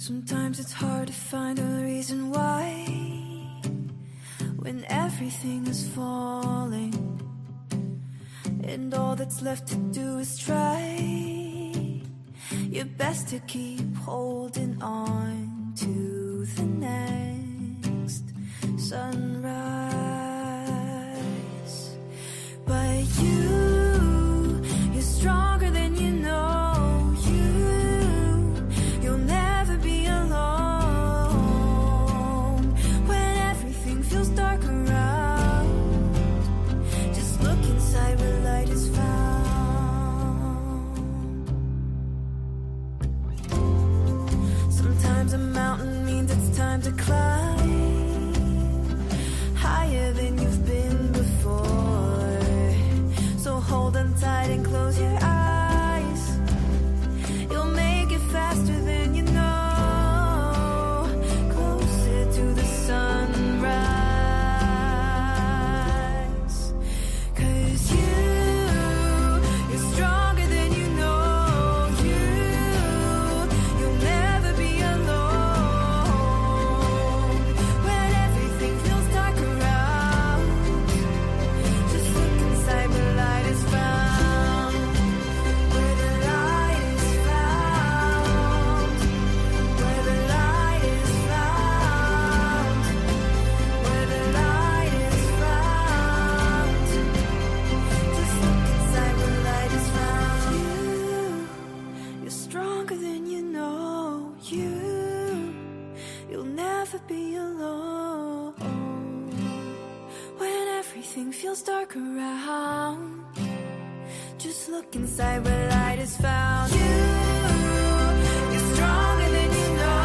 Sometimes it's hard to find a reason why, when everything is falling and all that's left to do is try your best to keep holding on to the next sunrise. But you're stronger than you know. You'll never be alone when everything feels dark around. Just look inside where light is found. Sometimes a mountain means it's time to climb higher than you've been before. So hold on tight and close your eyes. You'll make it faster than you know, closer to the sunrise. 'Cause you're stronger than you know. You'll never be alone when everything feels dark around. Just look inside where light is found. Where the light is found. Where the light is found. Where the light is found. Just look inside where light is found. You're stronger than you know. You'll never be alone when everything feels dark around. Just look inside where light is found. You're stronger than you know.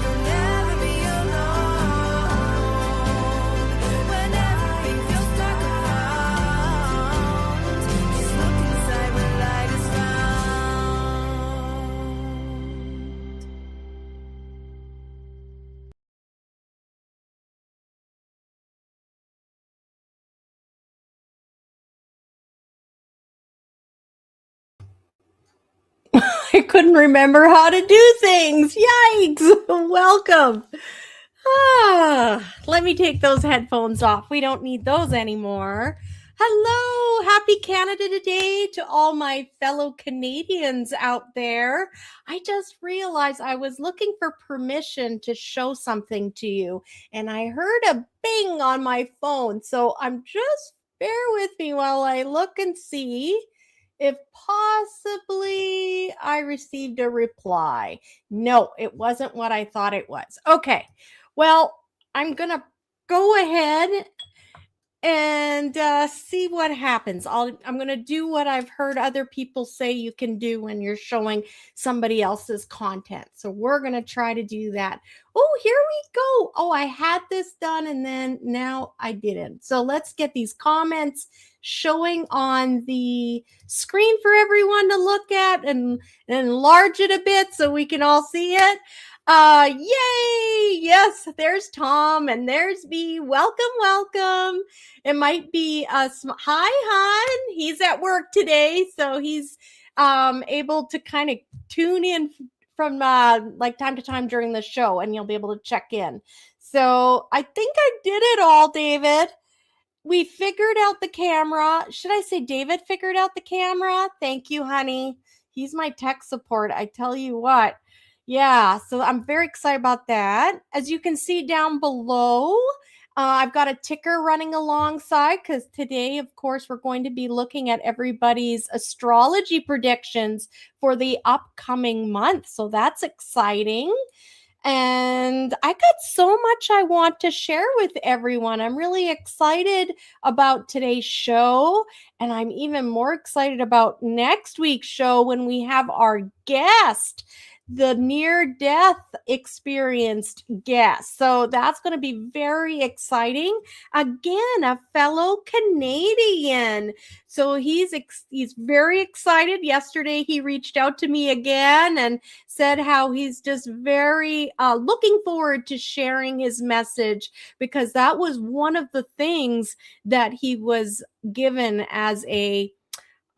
You'll never be alone when everything feels dark around. Just look inside where light is found. I couldn't remember how to do things. Yikes. Welcome. Let me take those headphones off. We don't need those anymore. Hello. Happy Canada Day to all my fellow Canadians out there. I just realized I was looking for permission to show something to you, and I heard a bing on my phone. So bear with me while I look and see if possibly I received a reply. No, it wasn't what I thought it was. Okay, well, I'm going to go ahead and see what happens. I'm going to do what I've heard other people say you can do when you're showing somebody else's content. So we're going to try to do that. Oh, here we go. Oh, I had this done and then now I didn't. So let's get these comments showing on the screen for everyone to look at and enlarge it a bit so we can all see it. Yay! Yes, there's Tom and there's B. Welcome. It might be hi, hon. He's at work today, so he's able to kind of tune in from like time to time during the show, and you'll be able to check in. So I think I did it all, David. We figured out the camera. Should I say David figured out the camera? Thank you, honey. He's my tech support. I tell you what. Yeah, so I'm very excited about that. As you can see down below, I've got a ticker running alongside because today, of course, we're going to be looking at everybody's astrology predictions for the upcoming month. So that's exciting. And I got so much I want to share with everyone. I'm really excited about today's show, and I'm even more excited about next week's show when we have our guest, the near-death experienced guest. So that's going to be very exciting. Again, a fellow Canadian. So he's very excited. Yesterday, he reached out to me again and said how he's just very looking forward to sharing his message, because that was one of the things that he was given as a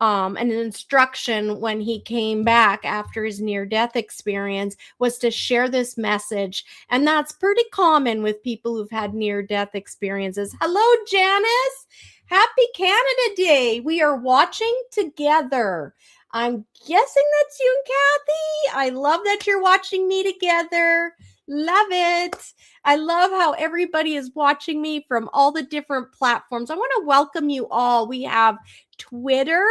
an instruction when he came back after his near-death experience was to share this message. And that's pretty common with people who've had near-death experiences. Hello, Janice. Happy Canada Day. We are watching together. I'm guessing that's you and Kathy. I love that you're watching me together. Love it. I love how everybody is watching me from all the different platforms. I want to welcome you all. We have Twitter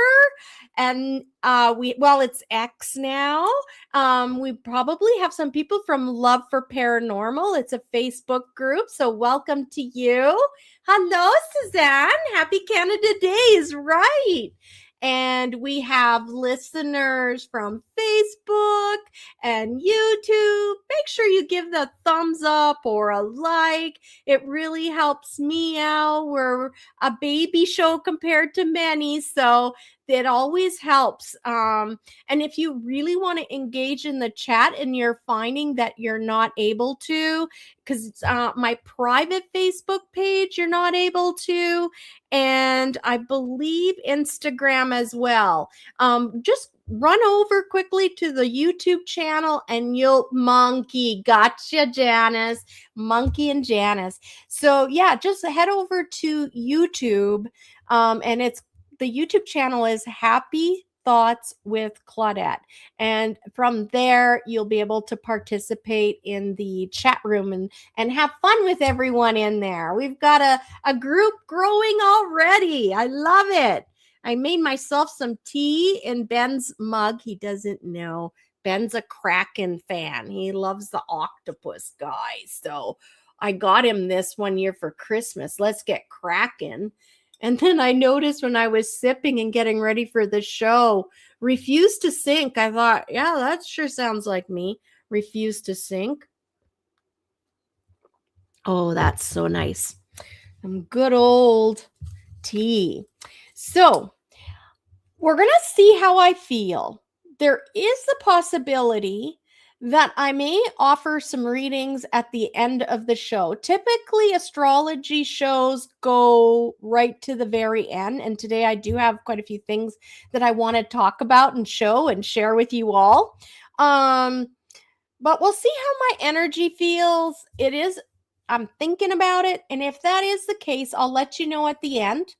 and it's X now. We probably have some people from Love for Paranormal. It's a Facebook group, so welcome to you. Hello, Suzanne. Happy Canada Day is right. And we have listeners from Facebook and YouTube. Make sure you give the thumbs up or a like. It really helps me out. We're a baby show compared to many, so it always helps. And if you really want to engage in the chat and you're finding that you're not able to, because it's my private Facebook page, you're not able to, and I believe Instagram as well. Just run over quickly to the YouTube channel and you'll monkey. Gotcha, Janice. Monkey and Janice. So yeah, just head over to YouTube, and it's the YouTube channel is Happy Thoughts with Claudette. And from there, you'll be able to participate in the chat room and have fun with everyone in there. We've got a group growing already. I love it. I made myself some tea in Ben's mug. He doesn't know. Ben's a Kraken fan. He loves the octopus guys. So I got him this one year for Christmas. Let's get Kraken. And then I noticed when I was sipping and getting ready for the show, refuse to sink. I thought, yeah, that sure sounds like me. Refuse to sink. Oh, that's so nice. Some good old tea. So we're going to see how I feel. There is the possibility that I may offer some readings at the end of the show. Typically, astrology shows go right to the very end. And today I do have quite a few things that I want to talk about and show and share with you all. But we'll see how my energy feels. I'm thinking about it. And if that is the case, I'll let you know at the end.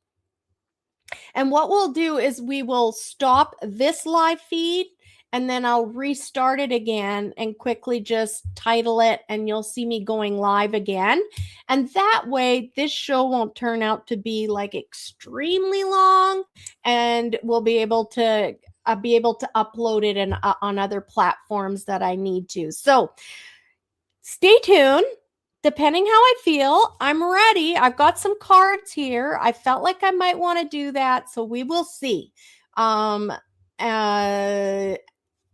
And what we'll do is we will stop this live feed and then I'll restart it again and quickly just title it and you'll see me going live again. And that way this show won't turn out to be like extremely long and we'll be able to upload it on other platforms that I need to. So stay tuned. Depending how I feel, I'm ready. I've got some cards here. I felt like I might want to do that, so we will see.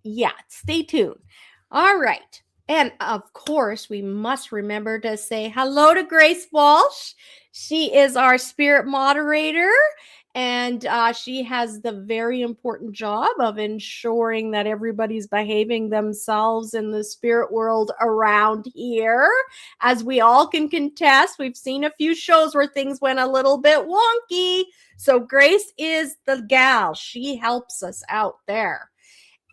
Yeah, stay tuned. All right. And of course, we must remember to say hello to Grace Walsh. She is our spirit moderator, and she has the very important job of ensuring that everybody's behaving themselves in the spirit world around here. As we all can contest, we've seen a few shows where things went a little bit wonky. So Grace is the gal. She helps us out there.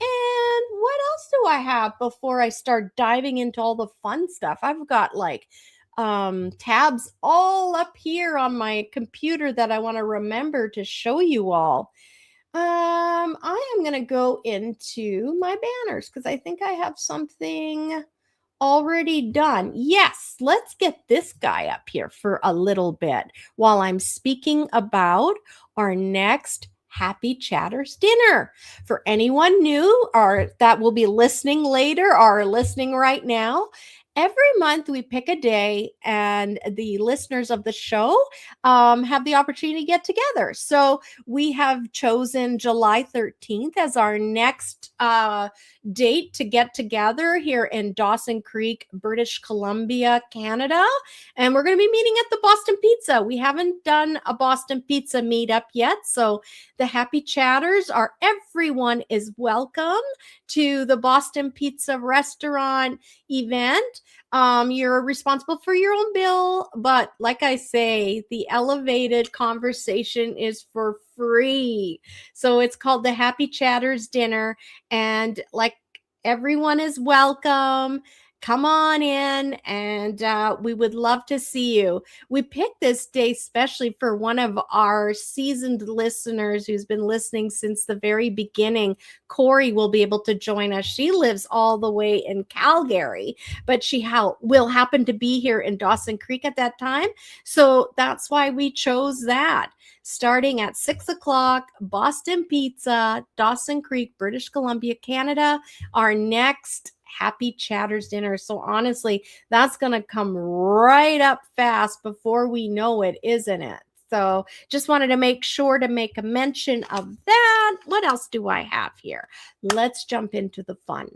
And what else do I have before I start diving into all the fun stuff? I've got like tabs all up here on my computer that I want to remember to show you all. I am going to go into my banners because I think I have something already done. Yes, let's get this guy up here for a little bit while I'm speaking about our next Happy Chatters dinner. For anyone new or that will be listening later or listening right now, every month we pick a day and the listeners of the show have the opportunity to get together. So we have chosen July 13th as our next date to get together here in Dawson Creek, British Columbia, Canada. And we're going to be meeting at the Boston Pizza. We haven't done a Boston Pizza meetup yet. So the Happy Chatters everyone is welcome to the Boston Pizza restaurant event. You're responsible for your own bill, but like I say, the elevated conversation is for free. free. So it's called the Happy Chatters Dinner. And like, everyone is welcome. Come on in, and we would love to see you. We picked this day especially for one of our seasoned listeners who's been listening since the very beginning. Corey will be able to join us. She lives all the way in Calgary, but she will happen to be here in Dawson Creek at that time. So that's why we chose that. Starting at 6 o'clock, Boston Pizza, Dawson Creek, British Columbia, Canada. Our next Happy Chatters Dinner. So honestly, that's going to come right up fast before we know it, isn't it? So just wanted to make sure to make a mention of that. What else do I have here? Let's jump into the fun.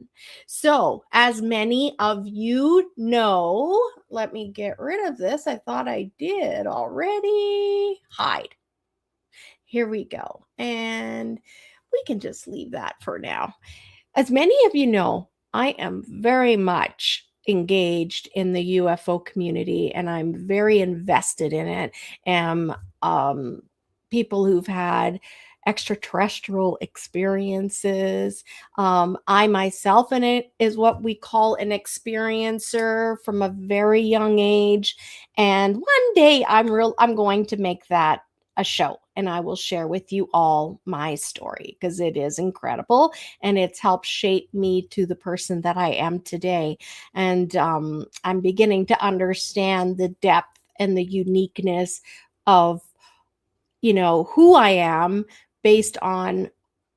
So as many of you know, let me get rid of this. I thought I did already. Hide. Here we go. And we can just leave that for now. As many of you know, I am very much engaged in the UFO community, and I'm very invested in it. And people who've had extraterrestrial experiences. I myself in it is what we call an experiencer from a very young age. And one day I'm going to make that a show, and I will share with you all my story because it is incredible and it's helped shape me to the person that I am today. And I'm beginning to understand the depth and the uniqueness of, who I am based on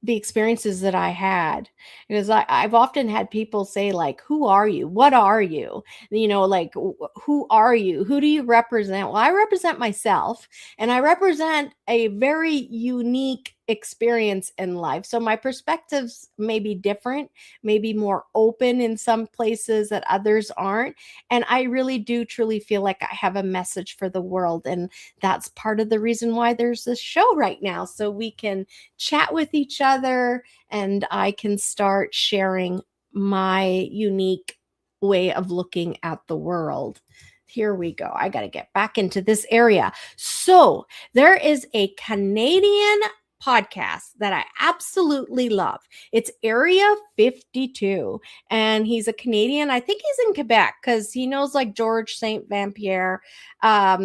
the experiences that I had. Because I've often had people say, like, who are you? What are you? Like, who are you? Who do you represent? Well, I represent myself, and I represent a very unique experience in life. So my perspectives may be different, maybe more open in some places that others aren't. And I really do truly feel like I have a message for the world. And that's part of the reason why there's this show right now. So we can chat with each other and I can start sharing my unique way of looking at the world. Here we go. I got to get back into this area. So there is a Canadian podcast that I absolutely love. It's Area 52, and he's a Canadian. I think he's in Quebec because he knows like George St. Vampire. Yeah,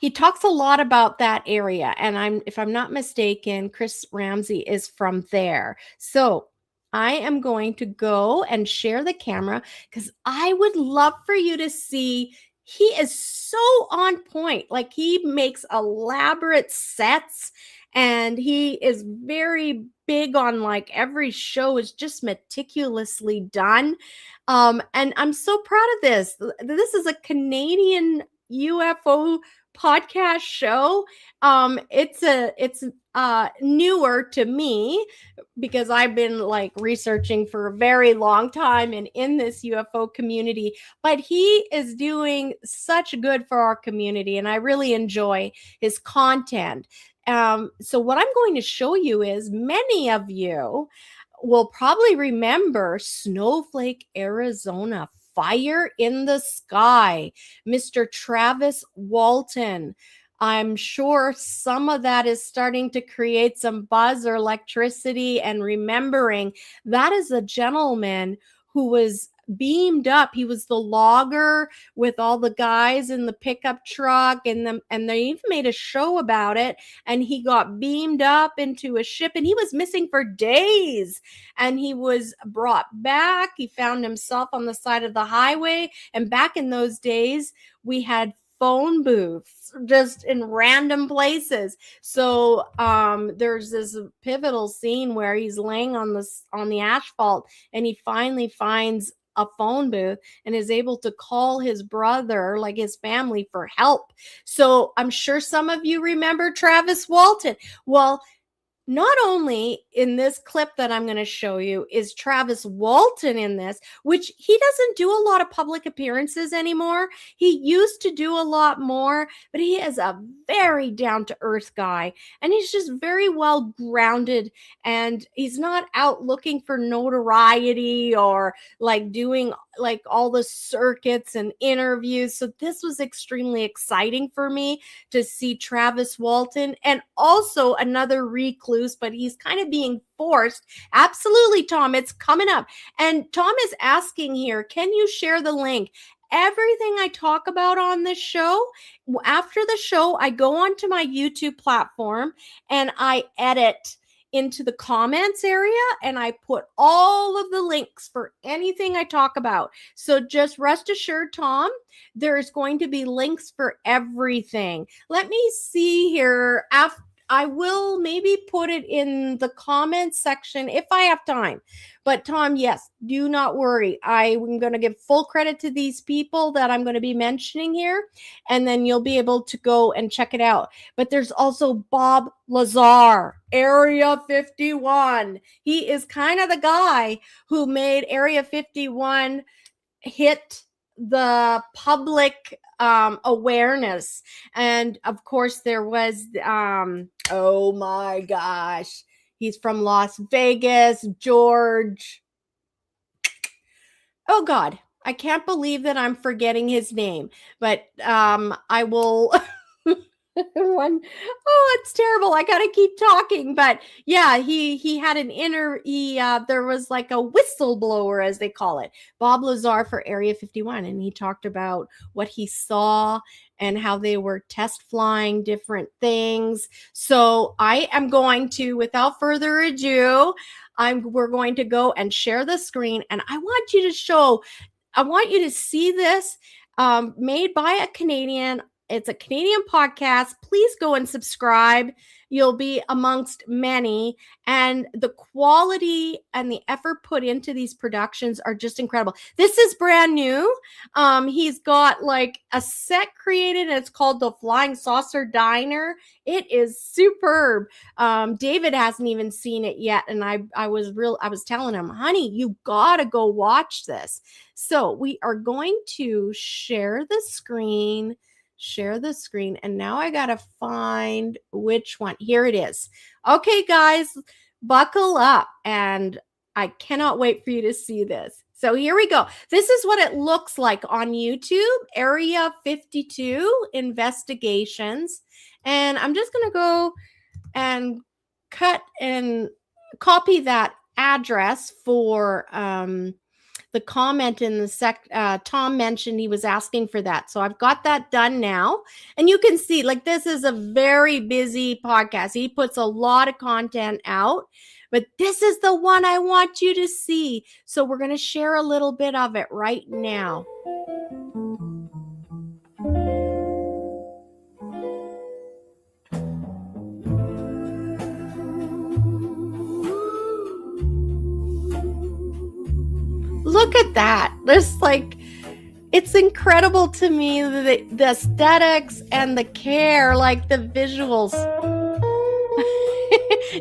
he talks a lot about that area. And if I'm not mistaken, Chris Ramsey is from there. So I am going to go and share the camera because I would love for you to see. He is so on point. Like, he makes elaborate sets, and he is very big on, like, every show is just meticulously done. And I'm so proud of this. This is a Canadian UFO podcast show. It's newer to me because I've been like researching for a very long time and in this UFO community, but he is doing such good for our community, and I really enjoy his content. So what I'm going to show you is, many of you will probably remember Snowflake, Arizona, fire in the sky, Mr. Travis Walton. I'm sure some of that is starting to create some buzz or electricity, and remembering that is a gentleman who was beamed up. He was the logger with all the guys in the pickup truck, and they even made a show about it. And he got beamed up into a ship, and he was missing for days. And he was brought back. He found himself on the side of the highway. And back in those days, we had phone booths just in random places. So there's this pivotal scene where he's laying on the asphalt, and he finally finds a phone booth and is able to call his brother, like his family, for help. So I'm sure some of you remember Travis Walton. Well, not only in this clip that I'm going to show you is Travis Walton in this, which he doesn't do a lot of public appearances anymore. He used to do a lot more, but he is a very down-to-earth guy, and he's just very well grounded, and he's not out looking for notoriety or like doing like all the circuits and interviews. So this was extremely exciting for me to see Travis Walton, and also another recluse, but he's kind of being forced. Absolutely, Tom, it's coming up. And Tom is asking here, can you share the link? Everything I talk about on this show, after the show, I go onto my YouTube platform and I edit into the comments area, and I put all of the links for anything I talk about. So just rest assured, Tom, there's going to be links for everything. Let me see here. I will maybe put it in the comments section if I have time. But Tom, yes, do not worry. I'm going to give full credit to these people that I'm going to be mentioning here, and then you'll be able to go and check it out. But there's also Bob Lazar, Area 51. He is kind of the guy who made Area 51 hit the public awareness. And of course there was oh my gosh, he's from Las Vegas, George. Oh God, I can't believe that I'm forgetting his name, but I will it's terrible. I gotta keep talking, but yeah, he had an there was like a whistleblower, as they call it, Bob Lazar for Area 51, and he talked about what he saw and how they were test flying different things. So I am going to, without further ado, we're going to go and share the screen, and I want you to see this made by a Canadian. It's a Canadian podcast. Please go and subscribe. You'll be amongst many. And the quality and the effort put into these productions are just incredible. This is brand new. He's got like a set created, and it's called the Flying Saucer Diner. It is superb. David hasn't even seen it yet. And I was telling him, honey, you gotta go watch this. So we are going to share the screen. And now I gotta find which one. Here it is. Okay, guys, buckle up, and I cannot wait for you to see this. So here we go. This is what it looks like on YouTube, Area 52 Investigations. And I'm just gonna go and cut and copy that address for the comment in the Tom mentioned he was asking for that. So I've got that done now. And you can see, like, this is a very busy podcast. He puts a lot of content out, but this is the one I want you to see. So we're going to share a little bit of it right now. Look at that. There's like, it's incredible to me, the aesthetics and the care, like the visuals.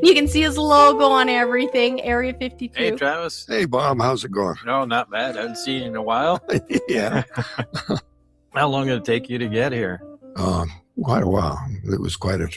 You can see his logo on everything, Area 52. Hey, Travis. Hey, Bob. How's it going? No, not bad. I haven't seen you in a while. Yeah. How long did it take you to get here? Quite a while. It was quite a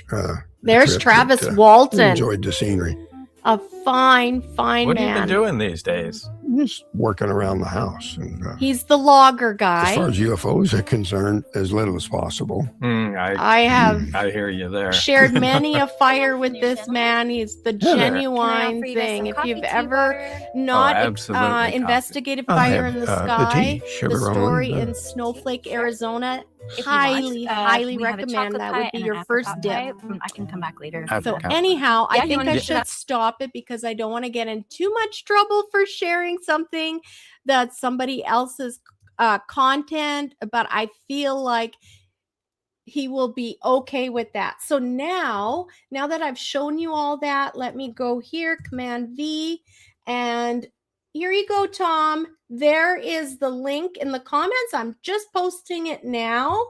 There's trip, Travis but, Walton. Enjoyed the scenery. A fine man. What have you been doing these days? Just working around the house. And, he's the logger guy. as far as UFOs are concerned, as little as possible. I hear you there. Shared many a fire with this man. He's the genuine thing. If you've ever not investigated fire in the sky, the story in Snowflake, Arizona, highly recommend. That would be your first dip. I can come back later. So anyhow, I think I should stop it because I don't want to get in too much trouble for sharing something that's somebody else's content, but I feel like he will be okay with that. So now that I've shown you all that, let me go here, Command V, and here you go, Tom. There is the link in the comments. I'm just posting it now.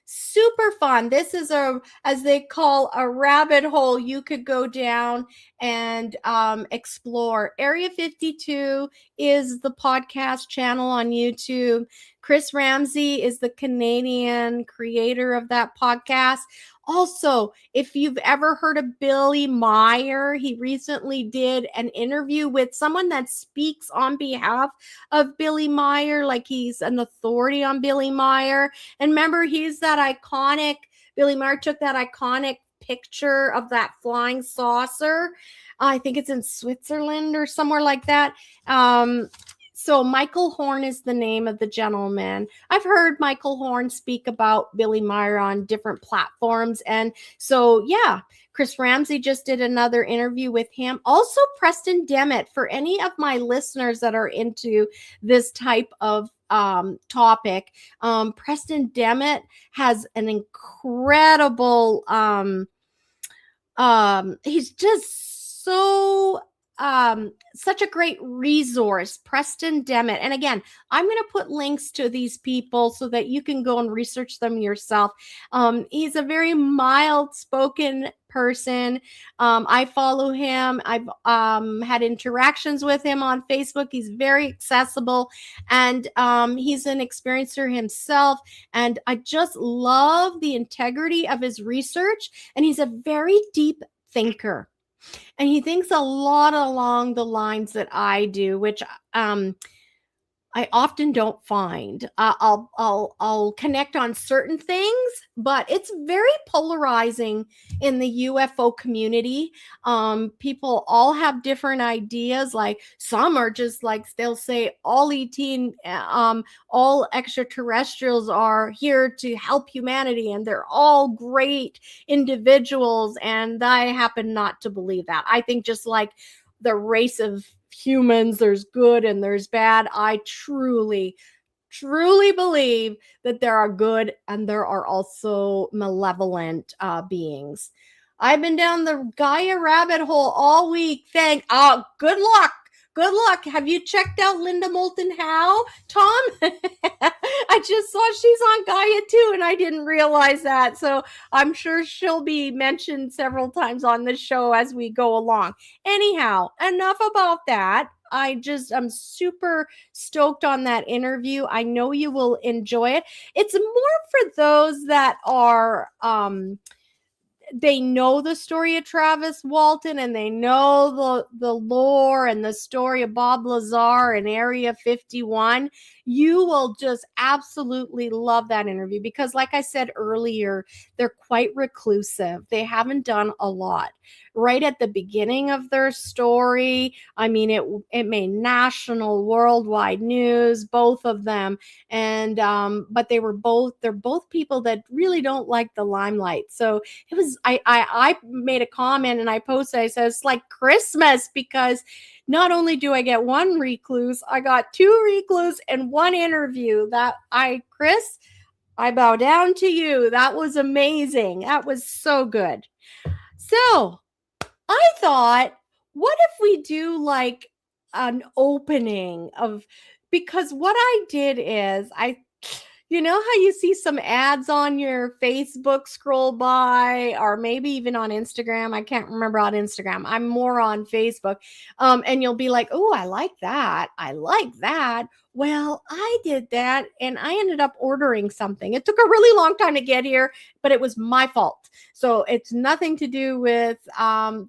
super fun. This is as they call, a rabbit hole you could go down and explore. Area 52 is the podcast channel on YouTube. Chris Ramsey is the Canadian creator of that podcast. Also, if you've ever heard of Billy Meyer, he recently did an interview with someone that speaks on behalf of Billy Meyer, like he's an authority on Billy Meyer. And remember, Billy Meyer took that iconic picture of that flying saucer. I think it's in Switzerland or somewhere like that. So Michael Horn is the name of the gentleman. I've heard Michael Horn speak about Billy Meyer on different platforms. And so, yeah, Chris Ramsey just did another interview with him. Also, Preston Demmett, for any of my listeners that are into this type of topic, Preston Demmett has an incredible, he's just so such a great resource, Preston Demmett. And again, I'm going to put links to these people so that you can go and research them yourself. He's a very mild spoken person. I follow him. I've had interactions with him on Facebook. He's very accessible, and he's an experiencer himself. And I just love the integrity of his research. And he's a very deep thinker. And he thinks a lot along the lines that I do, which I often don't find. I'll connect on certain things, but it's very polarizing in the UFO community. People all have different ideas. Like some are just like, they'll say all all extraterrestrials are here to help humanity, and they're all great individuals. And I happen not to believe that. I think just like the race of humans, there's good and there's bad. I truly believe that there are good and there are also malevolent beings. I've been down the Gaia rabbit hole all week. Good luck. Good luck. Have you checked out Linda Moulton Howe, Tom? I just saw she's on Gaia too, and I didn't realize that. So I'm sure she'll be mentioned several times on the show as we go along. Anyhow, enough about that. I'm super stoked on that interview. I know you will enjoy it. It's more for those that are they know the story of Travis Walton, and they know the lore and the story of Bob Lazar and Area 51. You will just absolutely love that interview because, like I said earlier, they're quite reclusive. They haven't done a lot. Right at the beginning of their story, I mean, it made national, worldwide news, both of them. And but they're both people that really don't like the limelight. So it was, I made a comment and I posted, I said, it's like Christmas, because not only do I get one recluse, I got two recluse and one interview. Chris, I bow down to you. That was amazing. That was so good. So I thought, what if we do like an opening because what I did is you know how you see some ads on your Facebook scroll by, or maybe even on Instagram. I can't remember on Instagram. I'm more on Facebook. And you'll be like, oh, I like that. I like that. Well, I did that and I ended up ordering something. It took a really long time to get here, but it was my fault. So it's nothing to do with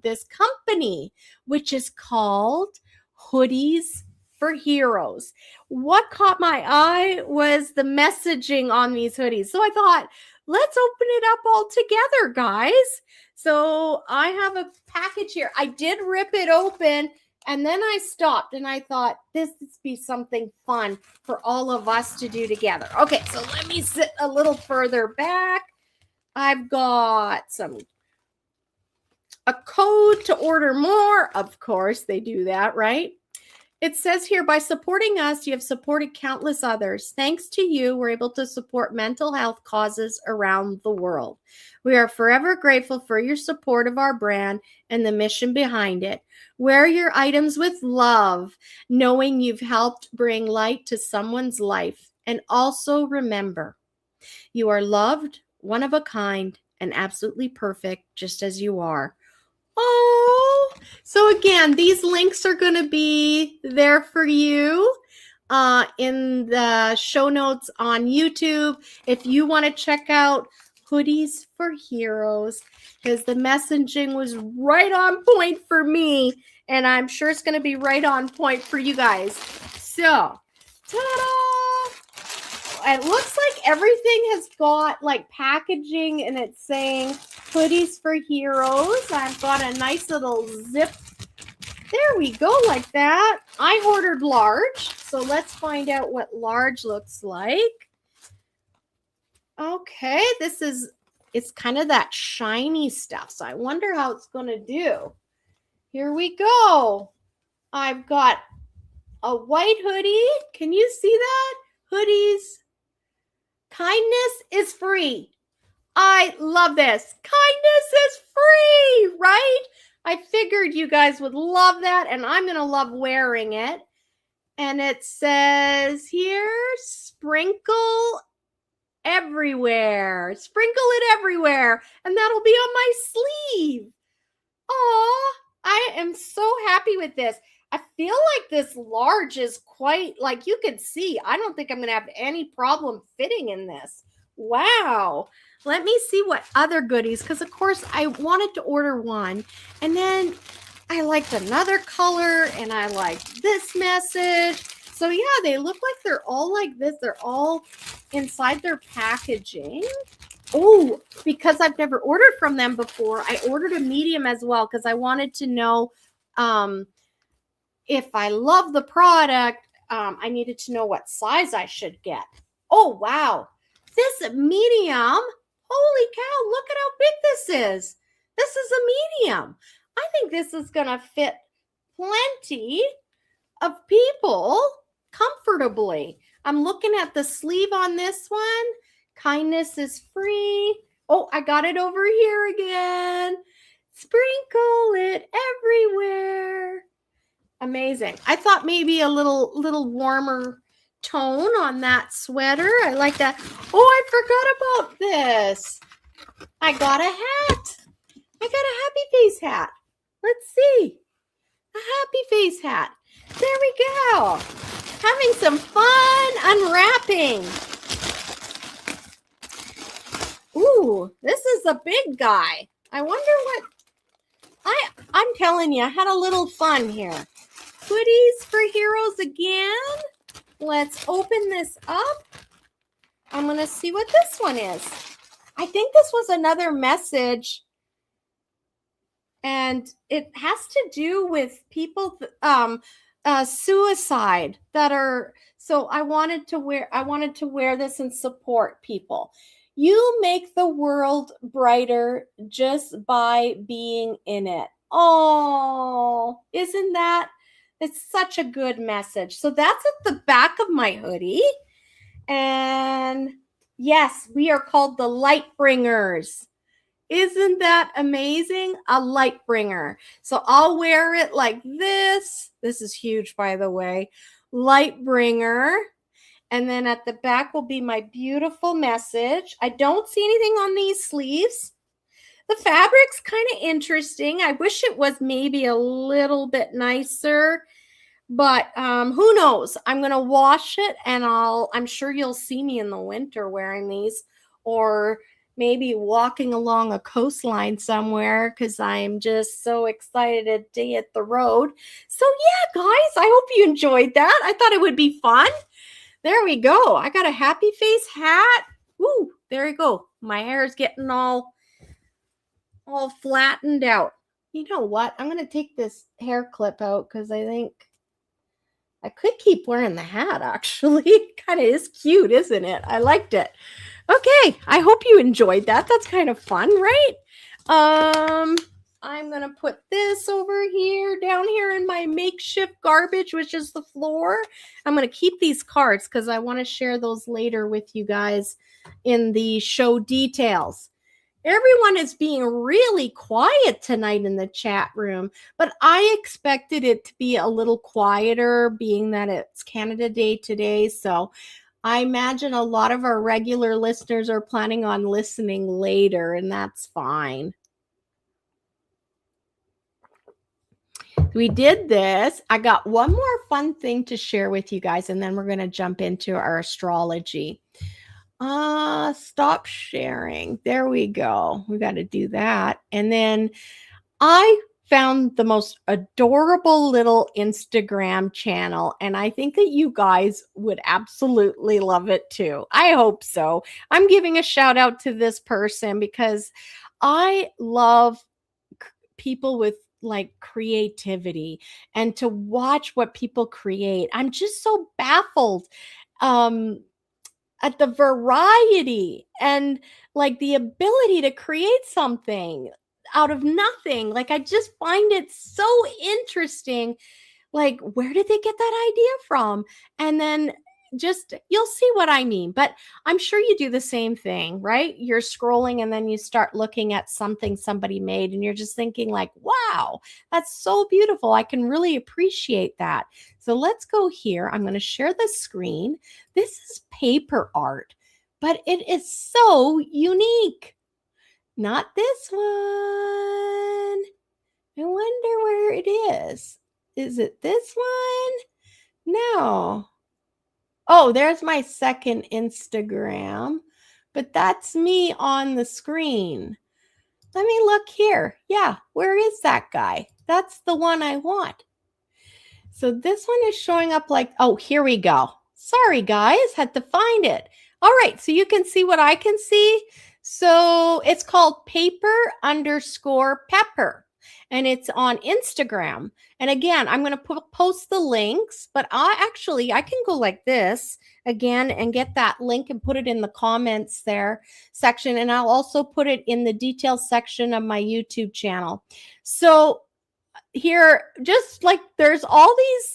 this company, which is called Hoodies for Heroes. What caught my eye was the messaging on these hoodies. So I thought, let's open it up all together, guys. So I have a package here. I did rip it open, and then I stopped and I thought, this would be something fun for all of us to do together. Okay, so let me sit a little further back. I've got a code to order more. Of course, they do that, right? It says here, by supporting us, you have supported countless others. Thanks to you, we're able to support mental health causes around the world. We are forever grateful for your support of our brand and the mission behind it. Wear your items with love, knowing you've helped bring light to someone's life. And also remember, you are loved, one of a kind and absolutely perfect, just as you are. Oh, so again, these links are going to be there for you in the show notes on YouTube. If you want to check out Hoodies for Heroes, because the messaging was right on point for me, and I'm sure it's going to be right on point for you guys. So, ta-da! It looks like everything has got like packaging, and it's saying Hoodies for Heroes. I've got a nice little zip. There we go, like that. I ordered large, so let's find out what large looks like. Okay, it's kind of that shiny stuff, so I wonder how it's going to do. Here we go. I've got a white hoodie. Can you see that? Hoodies. Kindness is free. I love this. Kindness is free, right? I figured you guys would love that, and I'm going to love wearing it. And it says here, sprinkle everywhere. Sprinkle it everywhere. And that'll be on my sleeve. Aw, I am so happy with this. I feel like this large is quite, like you can see, I don't think I'm going to have any problem fitting in this. Wow. Let me see what other goodies, because of course I wanted to order one, and then I liked another color, and I liked this message. So yeah, they look like they're all like this. They're all inside their packaging. Oh, because I've never ordered from them before, I ordered a medium as well, because I wanted to know if I love the product, I needed to know what size I should get. Oh, wow. This medium, holy cow, look at how big this is. This is a medium. I think this is going to fit plenty of people comfortably. I'm looking at the sleeve on this one. Kindness is free. Oh, I got it over here again. Sprinkle it everywhere. Amazing. I thought maybe a little warmer tone on that sweater. I like that. Oh, I forgot about this. I got a hat. I got a happy face hat. Let's see. A happy face hat. There we go. Having some fun unwrapping. Ooh, this is a big guy. I wonder what... I'm telling you, I had a little fun here. Hoodies for Heroes again. Let's open this up. I'm going to see what this one is. I think this was another message, and it has to do with people suicide that are, so I wanted to wear this and support people. You make the world brighter just by being in it. Oh, isn't that? It's such a good message. So that's at the back of my hoodie. And yes, we are called the Light Bringers. Isn't that amazing? A light bringer. So I'll wear it like this. This is huge, by the way. Light bringer. And then at the back will be my beautiful message. I don't see anything on these sleeves. The fabric's kind of interesting. I wish it was maybe a little bit nicer, but who knows? I'm going to wash it, and I'm sure you'll see me in the winter wearing these, or maybe walking along a coastline somewhere, because I'm just so excited to hit the road. So yeah, guys, I hope you enjoyed that. I thought it would be fun. There we go. I got a happy face hat. Woo, there you go. My hair is getting all flattened out. You know what? I'm going to take this hair clip out, because I think I could keep wearing the hat, actually. It kind of is cute, isn't it? I liked it. Okay, I hope you enjoyed that. That's kind of fun, right? I'm going to put this over here, down here in my makeshift garbage, which is the floor. I'm going to keep these cards because I want to share those later with you guys in the show details. Everyone is being really quiet tonight in the chat room, but I expected it to be a little quieter, being that it's Canada Day today. So I imagine a lot of our regular listeners are planning on listening later, and that's fine. We did this. I got one more fun thing to share with you guys, and then we're going to jump into our astrology. Stop sharing. There we go. We got to do that. And then I found the most adorable little Instagram channel, and I think that you guys would absolutely love it too. I hope so. I'm giving a shout out to this person because I love people with like creativity, and to watch what people create. I'm just so baffled at the variety and like the ability to create something out of nothing. Like, I just find it so interesting. Like, where did they get that idea from? And then just, you'll see what I mean. But I'm sure you do the same thing, right? You're scrolling and then you start looking at something somebody made and you're just thinking like, wow, that's so beautiful. I can really appreciate that. So let's go here. I'm going to share the screen. This is paper art, but it is so unique. Not this one. I wonder where it is. Is it this one? No. Oh, there's my second Instagram, but that's me on the screen. Let me look here. Yeah, where is that guy? That's the one I want. So this one is showing up like, oh, here we go. Sorry, guys, had to find it. All right, so you can see what I can see. So it's called paper_pepper. And it's on Instagram. And again, I'm going to post the links, but I can go like this again and get that link and put it in the comments there section. And I'll also put it in the details section of my YouTube channel. So here, just like there's all these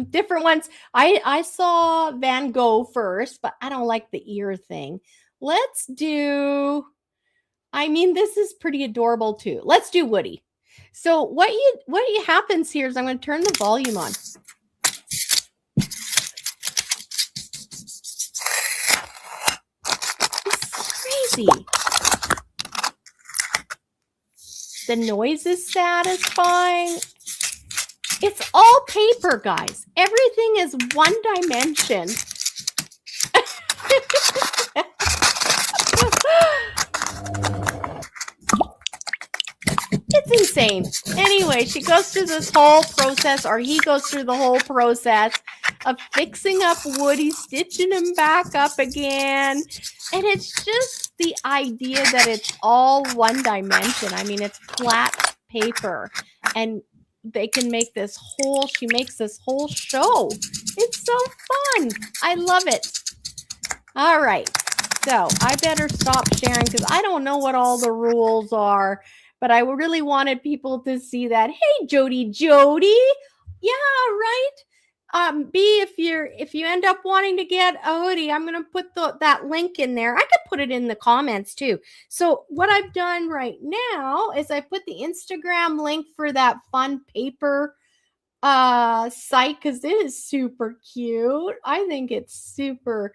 different ones. I saw Van Gogh first, but I don't like the ear thing. Let's do, this is pretty adorable too. Let's do Woody. So what happens here is I'm going to turn the volume on. It's crazy. The noise is satisfying. It's all paper, guys. Everything is one dimension. It's insane. Anyway, she goes through this whole process, or he goes through the whole process of fixing up Woody, stitching him back up again. And it's just the idea that it's all one dimension. It's flat paper. And they can make she makes this whole show. It's so fun. I love it. All right. So I better stop sharing because I don't know what all the rules are. But I really wanted people to see that. Hey, Jody. Yeah, right. B, if you end up wanting to get a hoodie, I'm going to put that link in there. I could put it in the comments too. So what I've done right now is I put the Instagram link for that fun paper site because it is super cute. I think it's super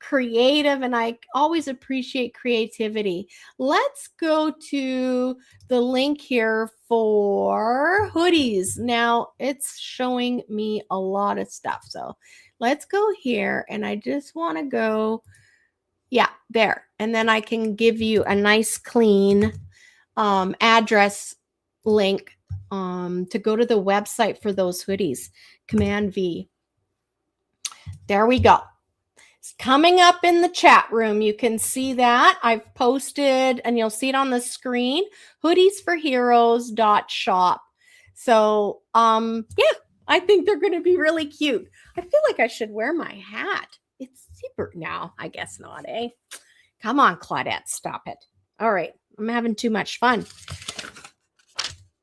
creative, and I always appreciate creativity. Let's go to the link here for hoodies. Now it's showing me a lot of stuff. So let's go here, and I just want to go, yeah, there. And then I can give you a nice clean address link to go to the website for those hoodies. Command V. There we go. It's coming up in the chat room. You can see that. I've posted, and you'll see it on the screen, hoodiesforheroes.shop. So, yeah, I think they're going to be really cute. I feel like I should wear my hat. It's super now. I guess not, eh? Come on, Claudette, stop it. All right, I'm having too much fun.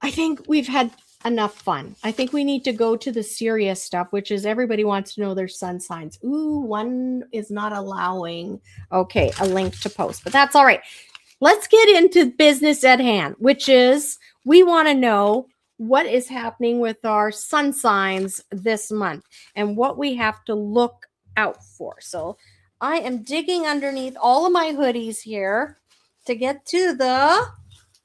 I think we've had enough fun. I think we need to go to the serious stuff, which is everybody wants to know their sun signs. Ooh, one is not allowing, okay, a link to post, but that's all right. Let's get into business at hand, which is we want to know what is happening with our sun signs this month and what we have to look out for. So I am digging underneath all of my hoodies here to get to the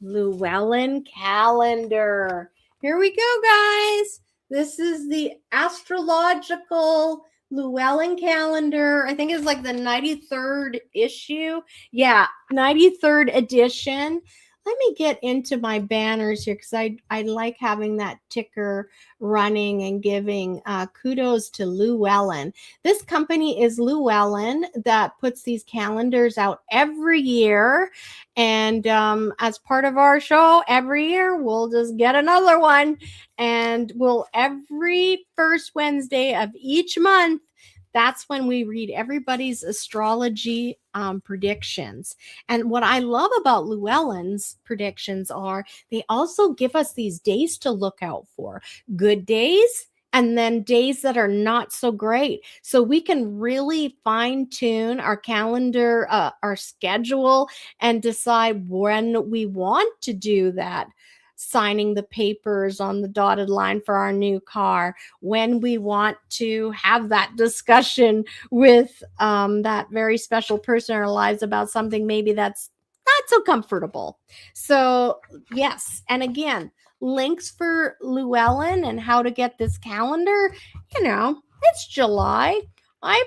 Llewellyn calendar. Here we go, guys. This is the astrological Llewellyn calendar. I think it's like the 93rd issue. Yeah, 93rd edition. Let me get into my banners here because I like having that ticker running and giving kudos to Llewellyn. This company is Llewellyn that puts these calendars out every year. And as part of our show, every year we'll just get another one. And we'll every first Wednesday of each month, that's when we read everybody's astrology predictions. And what I love about Llewellyn's predictions are they also give us these days to look out for. Good days and then days that are not so great. So we can really fine tune our calendar, our schedule, and decide when we want to do that. Signing the papers on the dotted line for our new car, when we want to have that discussion with that very special person in our lives about something maybe that's not so comfortable. So yes, and again, links for Llewellyn and how to get this calendar, it's July. I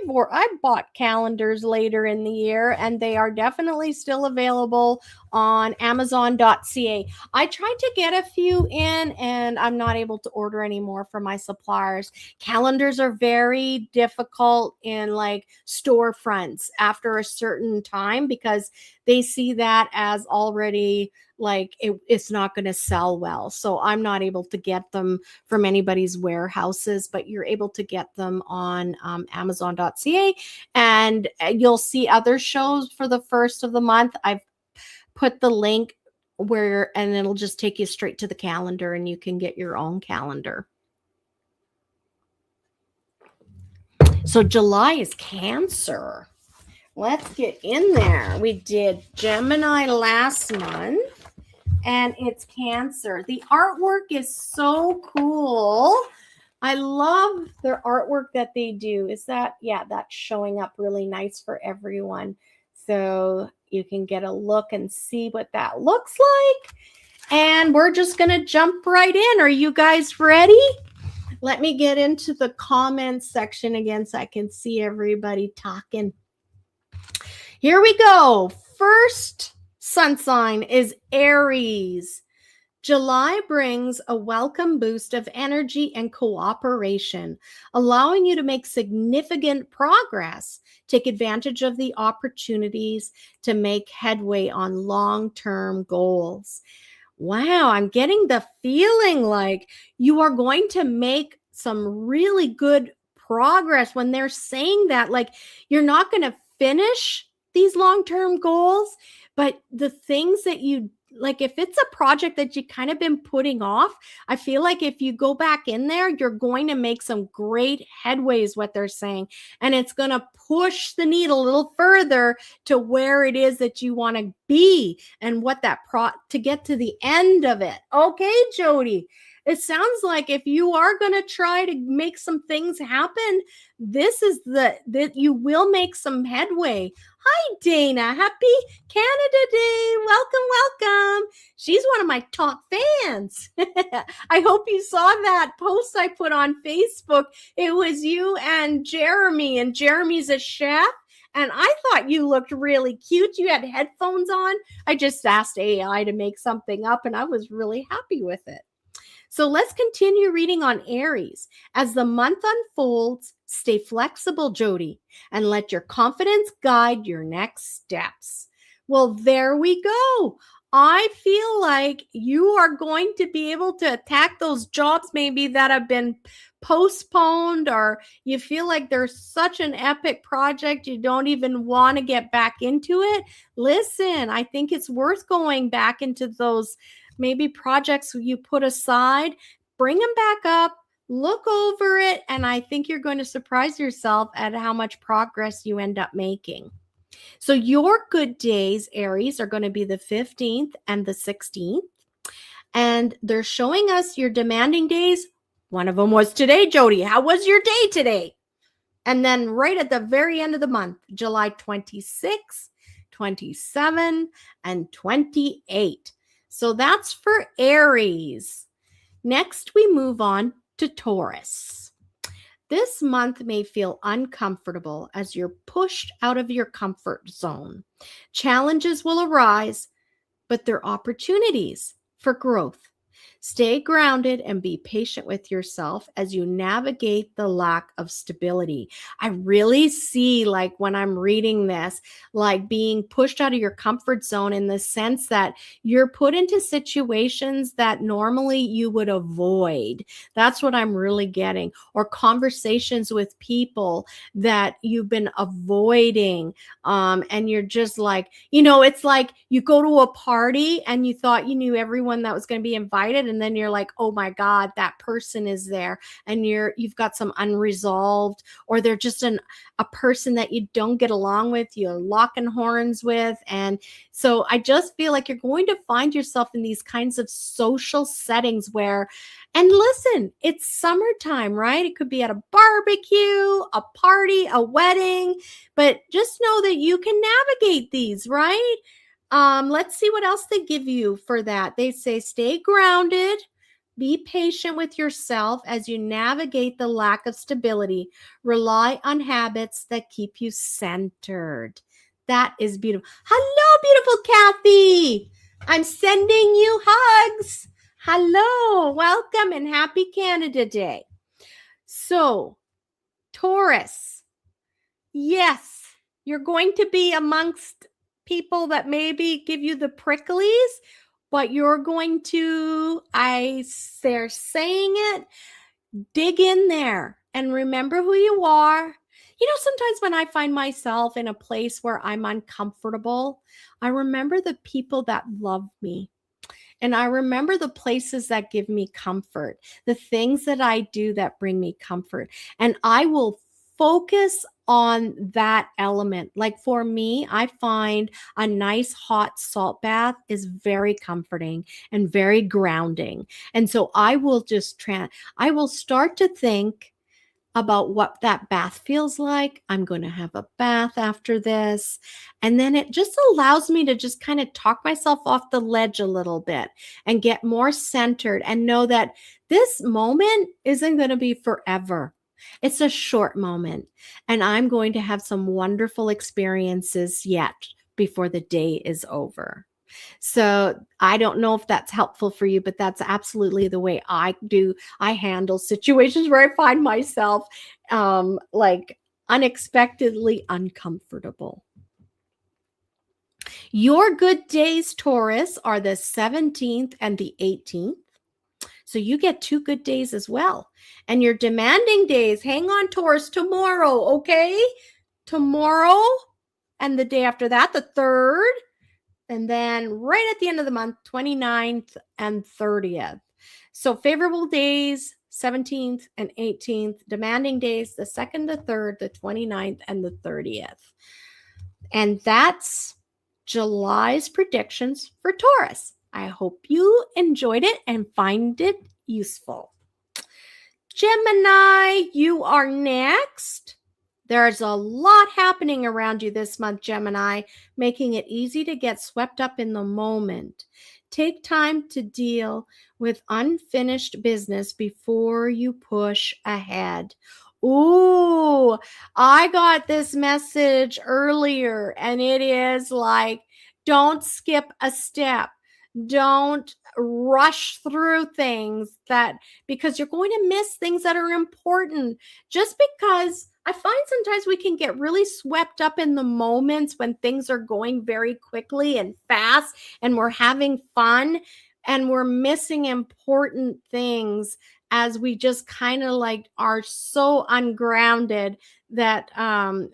bought calendars later in the year, and they are definitely still available on Amazon.ca. I tried to get a few in, and I'm not able to order anymore from my suppliers. Calendars are very difficult in like storefronts after a certain time because they see that as already like it's not going to sell well. So I'm not able to get them from anybody's warehouses, but you're able to get them on Amazon.ca, and you'll see other shows for the first of the month. I've put the link and it'll just take you straight to the calendar and you can get your own calendar. So July is Cancer. Let's get in there. We did Gemini last month. And it's Cancer. The artwork is so cool. I love their artwork that they do. That's showing up really nice for everyone. So you can get a look and see what that looks like. And we're just going to jump right in. Are you guys ready? Let me get into the comments section again so I can see everybody talking. Here we go. First sun sign is Aries. July brings a welcome boost of energy and cooperation, allowing you to make significant progress. Take advantage of the opportunities to make headway on long-term goals. Wow, I'm getting the feeling like you are going to make some really good progress when they're saying that. Like you're not going to finish these long-term goals, but the things that you like, if it's a project that you kind of been putting off, I feel like if you go back in there, you're going to make some great headway is what they're saying. And it's going to push the needle a little further to where it is that you want to be and what that to get to the end of it. Okay, Jody. It sounds like if you are going to try to make some things happen, this is that you will make some headway. Hi, Dana. Happy Canada Day. Welcome. She's one of my top fans. I hope you saw that post I put on Facebook. It was you and Jeremy, and Jeremy's a chef. And I thought you looked really cute. You had headphones on. I just asked AI to make something up, and I was really happy with it. So let's continue reading on Aries. As the month unfolds, stay flexible, Jody, and let your confidence guide your next steps. Well, there we go. I feel like you are going to be able to attack those jobs maybe that have been postponed, or you feel like there's such an epic project you don't even want to get back into it. Listen, I think it's worth going back into those maybe projects you put aside, bring them back up, look over it, and I think you're going to surprise yourself at how much progress you end up making. So your good days, Aries, are going to be the 15th and the 16th. And they're showing us your demanding days. One of them was today, Jody. How was your day today? And then right at the very end of the month, July 26, 27, and 28. So that's for Aries. Next, we move on to Taurus. This month may feel uncomfortable as you're pushed out of your comfort zone. Challenges will arise, but they're opportunities for growth. Stay grounded and be patient with yourself as you navigate the lack of stability. I really see, like, when I'm reading this, like being pushed out of your comfort zone in the sense that you're put into situations that normally you would avoid. That's what I'm really getting. Or conversations with people that you've been avoiding. And you're just like, it's like you go to a party and you thought you knew everyone that was going to be invited, and then you're like, oh my God, that person is there, and you've got some unresolved, or they're just a person that you don't get along with, you're locking horns with. And so I just feel like you're going to find yourself in these kinds of social settings where, and listen, it's summertime, right? It could be at a barbecue, a party, a wedding, but just know that you can navigate these, right? Let's see what else they give you for that. They say, stay grounded, be patient with yourself as you navigate the lack of stability. Rely on habits that keep you centered. That is beautiful. Hello, beautiful Kathy. I'm sending you hugs. Hello, welcome, and happy Canada Day. So, Taurus, yes, you're going to be amongst people that maybe give you the pricklies, but you're going to, they're saying it, dig in there and remember who you are. Sometimes when I find myself in a place where I'm uncomfortable, I remember the people that love me. And I remember the places that give me comfort, the things that I do that bring me comfort. And I will focus on that element. Like for me, I find a nice hot salt bath is very comforting and very grounding. And so I will I will start to think about what that bath feels like. I'm going to have a bath after this. And then it just allows me to just kind of talk myself off the ledge a little bit and get more centered and know that this moment isn't going to be forever. It's a short moment, and I'm going to have some wonderful experiences yet before the day is over. So I don't know if that's helpful for you, but that's absolutely the way I handle situations where I find myself like unexpectedly uncomfortable. Your good days, Taurus, are the 17th and the 18th. So you get 2 good days as well. And your demanding days, hang on, Taurus, tomorrow, okay? Tomorrow and the day after that, the 3rd. And then right at the end of the month, 29th and 30th. So favorable days, 17th and 18th. Demanding days, the 2nd, the 3rd, the 29th, and the 30th. And that's July's predictions for Taurus. I hope you enjoyed it and find it useful. Gemini, you are next. There's a lot happening around you this month, Gemini, making it easy to get swept up in the moment. Take time to deal with unfinished business before you push ahead. Ooh, I got this message earlier, and it is like, don't skip a step. Don't rush through things because you're going to miss things that are important. Just because I find sometimes we can get really swept up in the moments when things are going very quickly and fast and we're having fun and we're missing important things as we just kind of like are so ungrounded that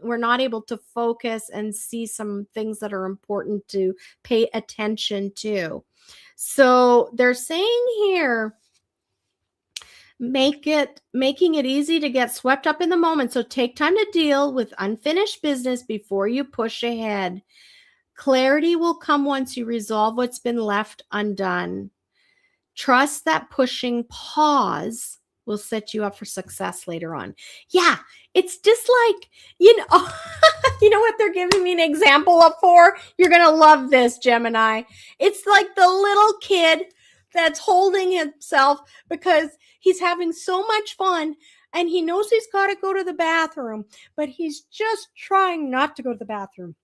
we're not able to focus and see some things that are important to pay attention to. So they're saying here, making it easy to get swept up in the moment. So take time to deal with unfinished business before you push ahead. Clarity will come once you resolve what's been left undone. Trust that pushing pause will set you up for success later on. Yeah, It's just like, you know, you know what they're giving me an example of for? You're going to love this, Gemini. It's like the little kid that's holding himself because he's having so much fun and he knows he's got to go to the bathroom, but he's just trying not to go to the bathroom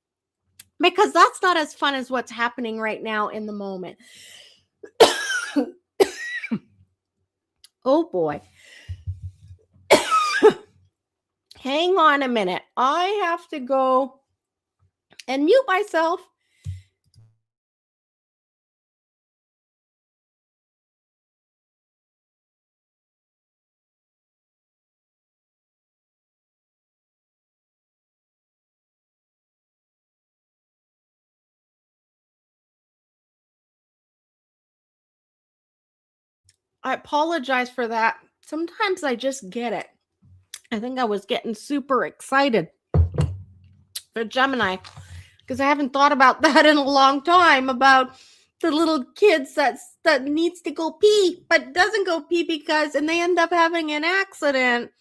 because that's not as fun as what's happening right now in the moment. Oh boy. Hang on a minute. I have to go and mute myself. I apologize for that. Sometimes I just get it. I think I was getting super excited for Gemini because I haven't thought about that in a long time, about the little kids that needs to go pee but doesn't go pee because, and they end up having an accident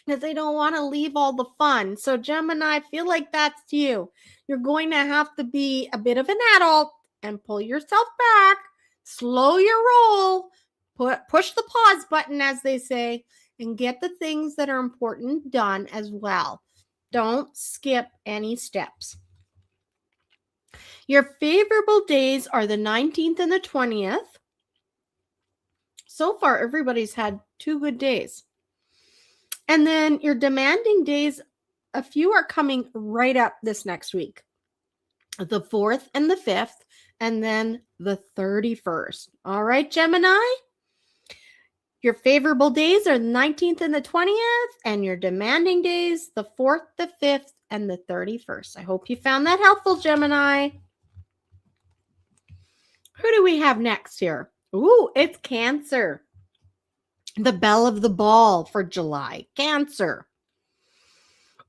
because they don't want to leave all the fun. So Gemini, I feel like that's you. You're going to have to be a bit of an adult and pull yourself back, slow your roll, push the pause button, as they say, and get the things that are important done as well. Don't skip any steps. Your favorable days are the 19th and the 20th. So far, everybody's had 2 good days. And then your demanding days, a few are coming right up this next week. The 4th and the 5th, and then the 31st. All right, Gemini? Your favorable days are the 19th and the 20th, and your demanding days, the 4th, the 5th, and the 31st. I hope you found that helpful, Gemini. Who do we have next here? Ooh, it's Cancer. The belle of the ball for July. Cancer.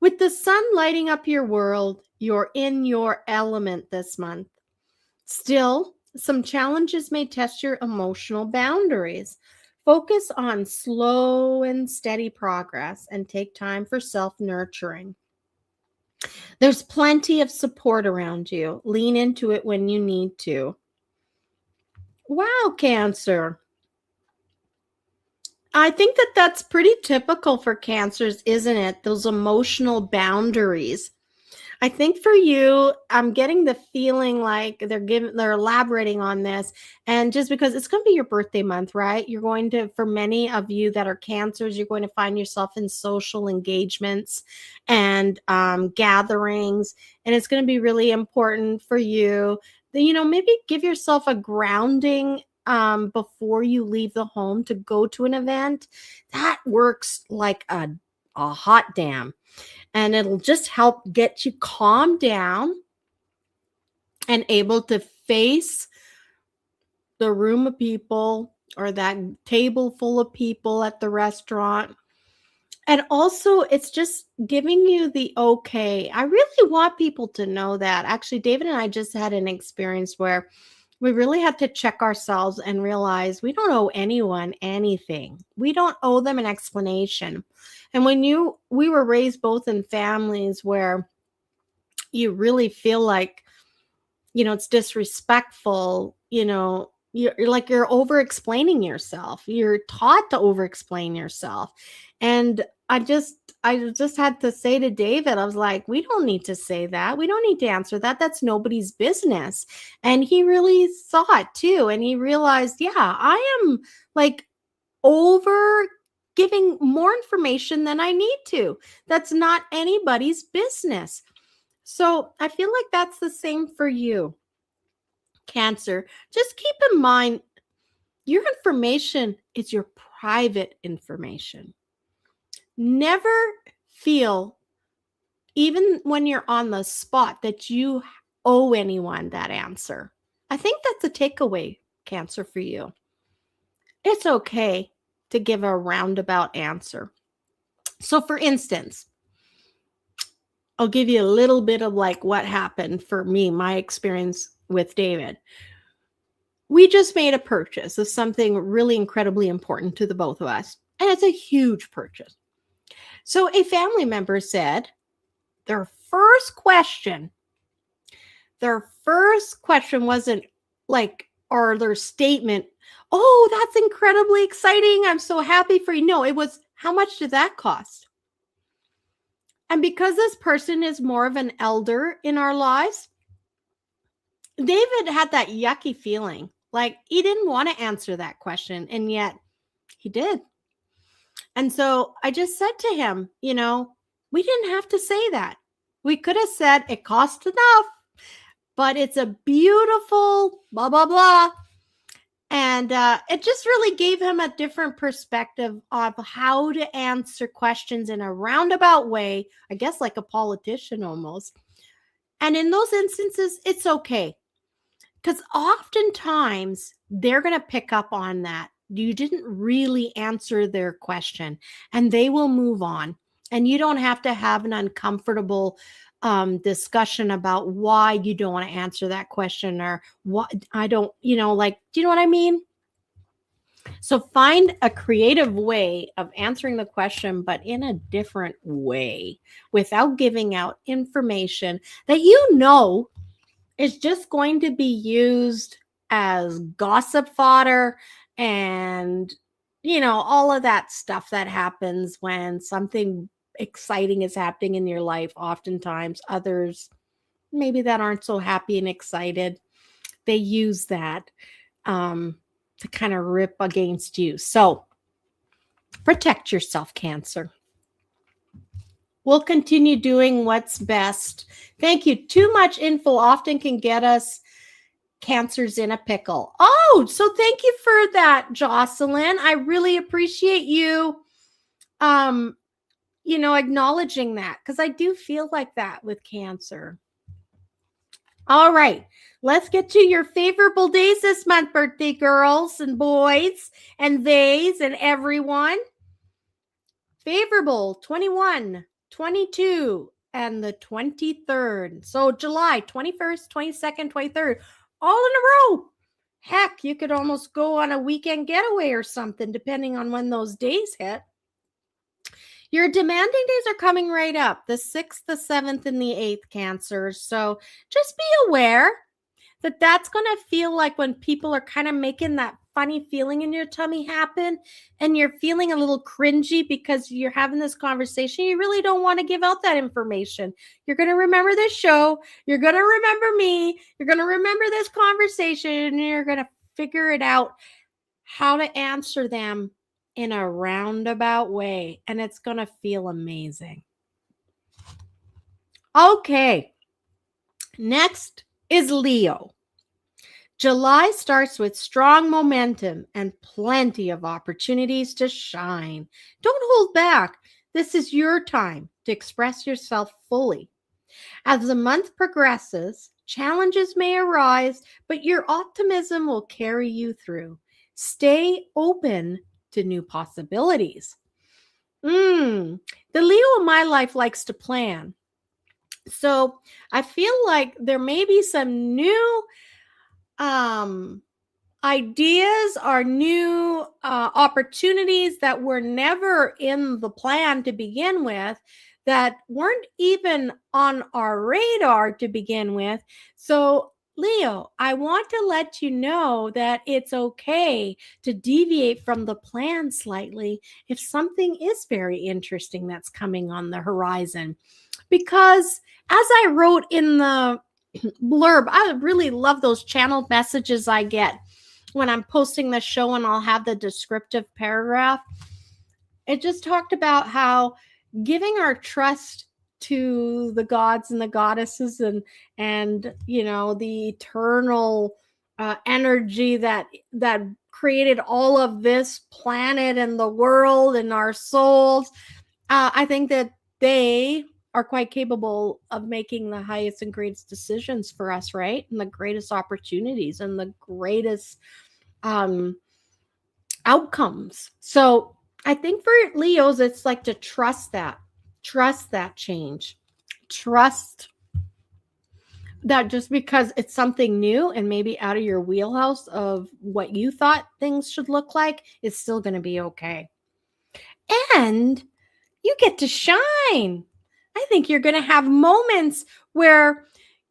With the sun lighting up your world, you're in your element this month. Still, some challenges may test your emotional boundaries. Focus on slow and steady progress and take time for self-nurturing. There's plenty of support around you. Lean into it when you need to. Wow, Cancer. I think that that's pretty typical for Cancers, isn't it? Those emotional boundaries. I think for you, I'm getting the feeling like they're elaborating on this, and just because it's going to be your birthday month, right? You're going to, for many of you that are Cancers, you're going to find yourself in social engagements and gatherings, and it's going to be really important for you. Maybe give yourself a grounding before you leave the home to go to an event. That works like a hot damn. And it'll just help get you calmed down and able to face the room of people or that table full of people at the restaurant. And also, it's just giving you the okay. I really want people to know that. Actually, David and I just had an experience where we really had to check ourselves and realize we don't owe anyone anything. We don't owe them an explanation. And we were raised both in families where you really feel like, it's disrespectful, you're over explaining yourself. You're taught to over explain yourself. And I just had to say to David, I was like, we don't need to say that. We don't need to answer that. That's nobody's business. And he really saw it too. And he realized, yeah, I am like over giving more information than I need to. That's not anybody's business. So I feel like that's the same for you, Cancer. Just keep in mind, your information is your private information. Never feel, even when you're on the spot, that you owe anyone that answer. I think that's a takeaway, Cancer, for you. It's okay to give a roundabout answer. So for instance, I'll give you a little bit of like what happened for me, my experience with David. We just made a purchase of something really incredibly important to the both of us. And it's a huge purchase. So a family member said their first question wasn't like, or their statement, oh, that's incredibly exciting, I'm so happy for you. No, it was, how much did that cost? And because this person is more of an elder in our lives, David had that yucky feeling. Like he didn't want to answer that question, and yet he did. And so I just said to him, we didn't have to say that. We could have said it cost enough, but it's a beautiful blah, blah, blah. And it just really gave him a different perspective of how to answer questions in a roundabout way, I guess like a politician almost. And in those instances, it's okay. Because oftentimes they're going to pick up on that. You didn't really answer their question, and they will move on. And you don't have to have an uncomfortable discussion about why you don't want to answer that question, or what I don't, do you know what I mean? So find a creative way of answering the question, but in a different way, without giving out information that is just going to be used as gossip fodder and, all of that stuff that happens when something exciting is happening in your life. Oftentimes others maybe that aren't so happy and excited, they use that to kind of rip against you. So protect yourself, Cancer. We'll continue doing what's best. Thank you. Too much info often can get us Cancers in a pickle. Oh, so thank you for that, Jocelyn. I really appreciate you acknowledging that, because I do feel like that with Cancer. All right, let's get to your favorable days this month, birthday girls and boys and theys and everyone. Favorable 21, 22, and the 23rd. So July 21st, 22nd, 23rd, all in a row. Heck, you could almost go on a weekend getaway or something, depending on when those days hit. Your demanding days are coming right up, the 6th, the 7th, and the 8th, Cancers. So just be aware that that's going to feel like when people are kind of making that funny feeling in your tummy happen, and you're feeling a little cringy because you're having this conversation. You really don't want to give out that information. You're going to remember this show. You're going to remember me. You're going to remember this conversation, and you're going to figure it out how to answer them in a roundabout way, and it's going to feel amazing. Okay, next is Leo. July starts with strong momentum and plenty of opportunities to shine. Don't hold back. This is your time to express yourself fully. As the month progresses, challenges may arise, but your optimism will carry you through. Stay open to new possibilities. The Leo in my life likes to plan. So I feel like there may be some new ideas or new opportunities that were never in the plan to begin with, that weren't even on our radar to begin with. So Leo, I want to let you know that it's okay to deviate from the plan slightly if something is very interesting that's coming on the horizon. Because as I wrote in the blurb, I really love those channeled messages I get when I'm posting the show, and I'll have the descriptive paragraph. It just talked about how giving our trust to the gods and the goddesses and the eternal energy that created all of this planet and the world and our souls, I think that they are quite capable of making the highest and greatest decisions for us, right? And the greatest opportunities and the greatest outcomes. So I think for Leos, it's like to trust that change, trust that just because it's something new and maybe out of your wheelhouse of what you thought things should look like, it's still going to be okay. And you get to shine. I think you're going to have moments where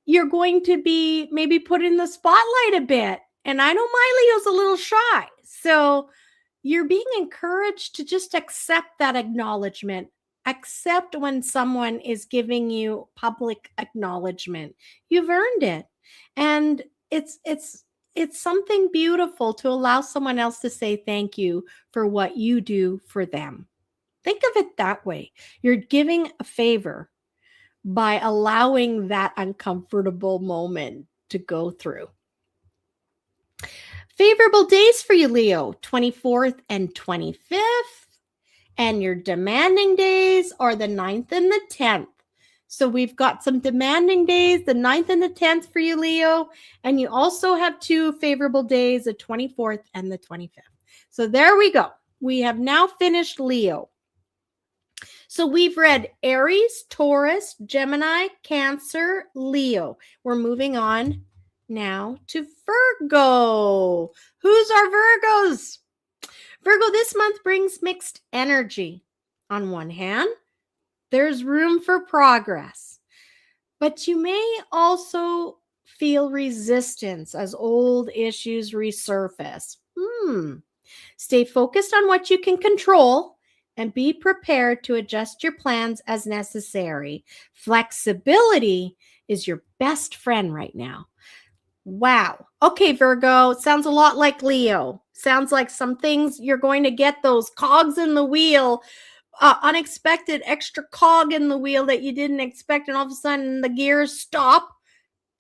you're going to be maybe put in the spotlight a bit. And I know my Leo's a little shy. So you're being encouraged to just accept that acknowledgement. Accept when someone is giving you public acknowledgement. You've earned it. And it's something beautiful to allow someone else to say thank you for what you do for them. Think of it that way. You're giving a favor by allowing that uncomfortable moment to go through. Favorable days for you, Leo, 24th and 25th. And your demanding days are the 9th and the 10th. So we've got some demanding days, the 9th and the 10th for you, Leo. And you also have 2 favorable days, the 24th and the 25th. So there we go. We have now finished Leo. So we've read Aries, Taurus, Gemini, Cancer, Leo. We're moving on now to Virgo. Who's our Virgos? Virgo this month brings mixed energy. On one hand, there's room for progress, but you may also feel resistance as old issues resurface. Stay focused on what you can control and be prepared to adjust your plans as necessary. Flexibility is your best friend right now. Wow. Okay, Virgo, sounds a lot like Leo. Sounds like some things you're going to get those cogs in the wheel, unexpected extra cog in the wheel that you didn't expect, and all of a sudden the gears stop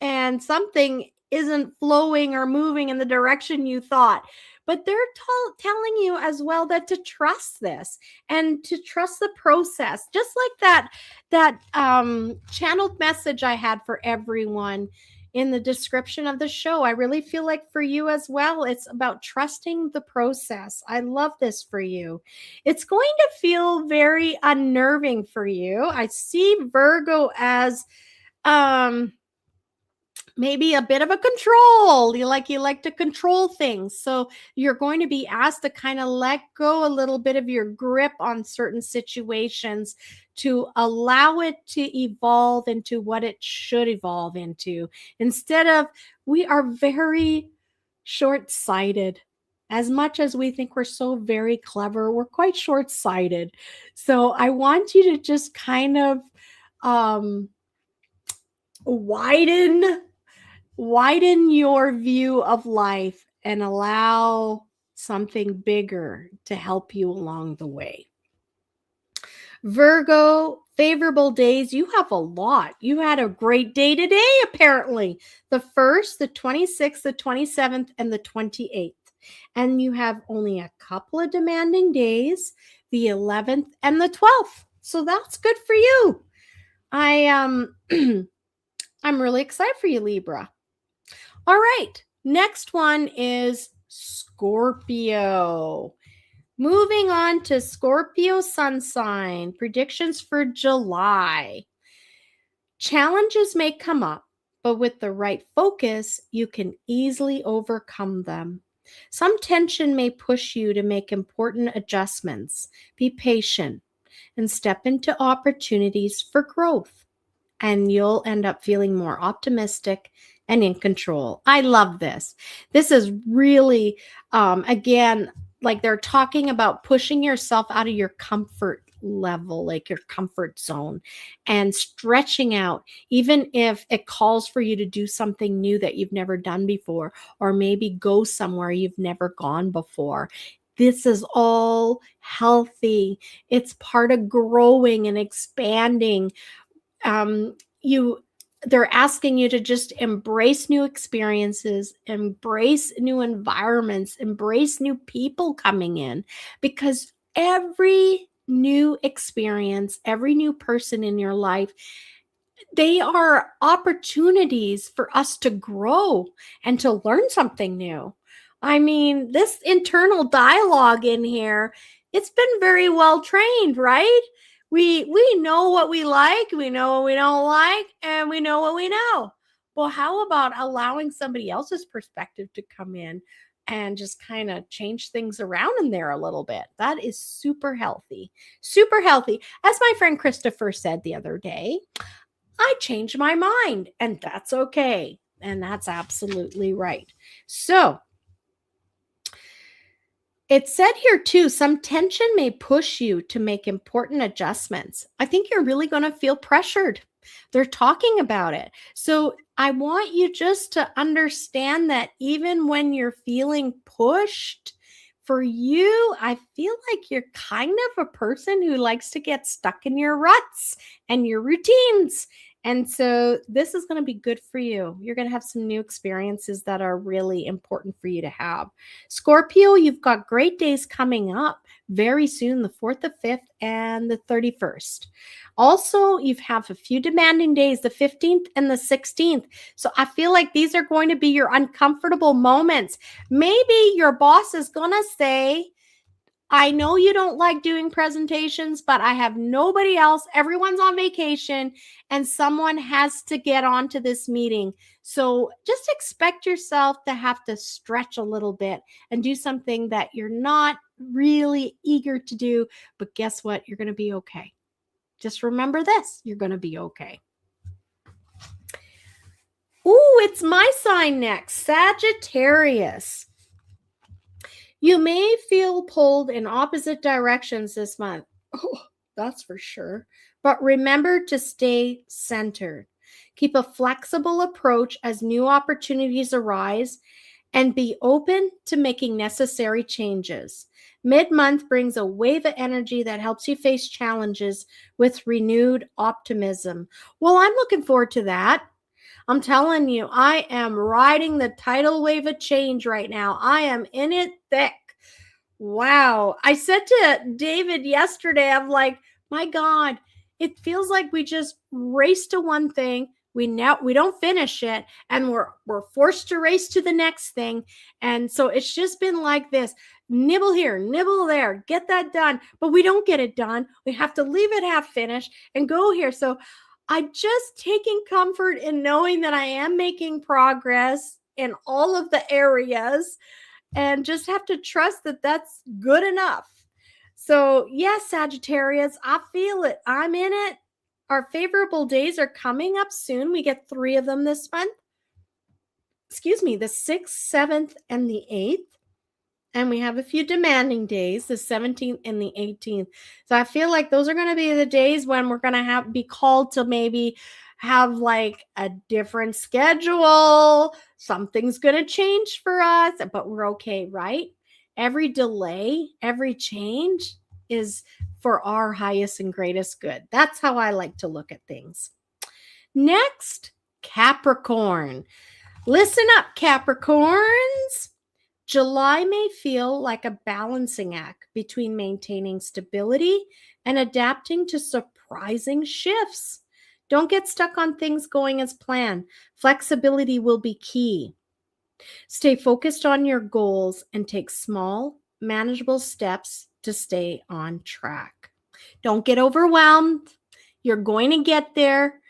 and something isn't flowing or moving in the direction you thought. But they're telling you as well that to trust this and to trust the process. Just like that channeled message I had for everyone in the description of the show. I really feel like for you as well, it's about trusting the process. I love this for you. It's going to feel very unnerving for you. I see Virgo as maybe a bit of a control. You like to control things. So you're going to be asked to kind of let go a little bit of your grip on certain situations to allow it to evolve into what it should evolve into. Instead of, we are very short-sighted. As much as we think we're so very clever, we're quite short-sighted. So I want you to just kind of widen your view of life and allow something bigger to help you along the way. Virgo, favorable days. You have a lot. You had a great day today, apparently. The 1st, the 26th, the 27th, and the 28th. And you have only a couple of demanding days, the 11th and the 12th. So that's good for you. I'm really excited for you, Libra. All right, next one is Scorpio. Moving on to Scorpio sun sign, predictions for July. Challenges may come up, but with the right focus, you can easily overcome them. Some tension may push you to make important adjustments. Be patient and step into opportunities for growth, and you'll end up feeling more optimistic and in control. I love this. This is really, again, like they're talking about pushing yourself out of your comfort level, like your comfort zone, and stretching out, even if it calls for you to do something new that you've never done before, or maybe go somewhere you've never gone before. This is all healthy. It's part of growing and expanding. They're asking you to just embrace new experiences, embrace new environments, embrace new people coming in, because every new experience, every new person in your life, they are opportunities for us to grow and to learn something new. I mean, this internal dialogue in here, it's been very well trained, right? We know what we like, we know what we don't like, and we know what we know. Well, how about allowing somebody else's perspective to come in? and just kind of change things around in there a little bit. That is super healthy. Super healthy. As my friend Christopher said the other day, I changed my mind, and that's okay. And that's absolutely right. So it said here too, some tension may push you to make important adjustments. I think you're really going to feel pressured. They're talking about it. So I want you just to understand that even when you're feeling pushed, for you, I feel like you're kind of a person who likes to get stuck in your ruts and your routines. And so this is going to be good for you. You're going to have some new experiences that are really important for you to have. Scorpio, you've got great days coming up very soon, the 4th, the 5th, and the 31st. Also, you have a few demanding days, the 15th and the 16th. So I feel like these are going to be your uncomfortable moments. Maybe your boss is going to say, I know you don't like doing presentations, but I have nobody else. Everyone's on vacation and someone has to get onto this meeting. So just expect yourself to have to stretch a little bit and do something that you're not really eager to do. But guess what? You're going to be okay. Just remember this. You're going to be okay. Ooh, it's my sign next, Sagittarius. You may feel pulled in opposite directions this month. Oh, that's for sure. But remember to stay centered. Keep a flexible approach as new opportunities arise and be open to making necessary changes. Mid-month brings a wave of energy that helps you face challenges with renewed optimism. Well, I'm looking forward to that. I'm telling you, I am riding the tidal wave of change right now. I am in it thick. Wow. I said to David yesterday, I'm like, my God, it feels like we just race to one thing. We don't finish it, and we're forced to race to the next thing. And so it's just been like this. Nibble here, nibble there, get that done. But we don't get it done. We have to leave it half finished and go here. So I'm just taking comfort in knowing that I am making progress in all of the areas and just have to trust that that's good enough. So yes, Sagittarius, I feel it. I'm in it. Our favorable days are coming up soon. We get 3 of them this month. Excuse me, the 6th, 7th, and the 8th. And we have a few demanding days, the 17th and the 18th. So I feel like those are going to be the days when we're going to be called to maybe have like a different schedule. Something's going to change for us, but we're okay, right? Every delay, every change is for our highest and greatest good. That's how I like to look at things. Next, Capricorn. Listen up, Capricorns. July may feel like a balancing act between maintaining stability and adapting to surprising shifts. Don't get stuck on things going as planned. Flexibility will be key. Stay focused on your goals and take small, manageable steps to stay on track. Don't get overwhelmed. You're going to get there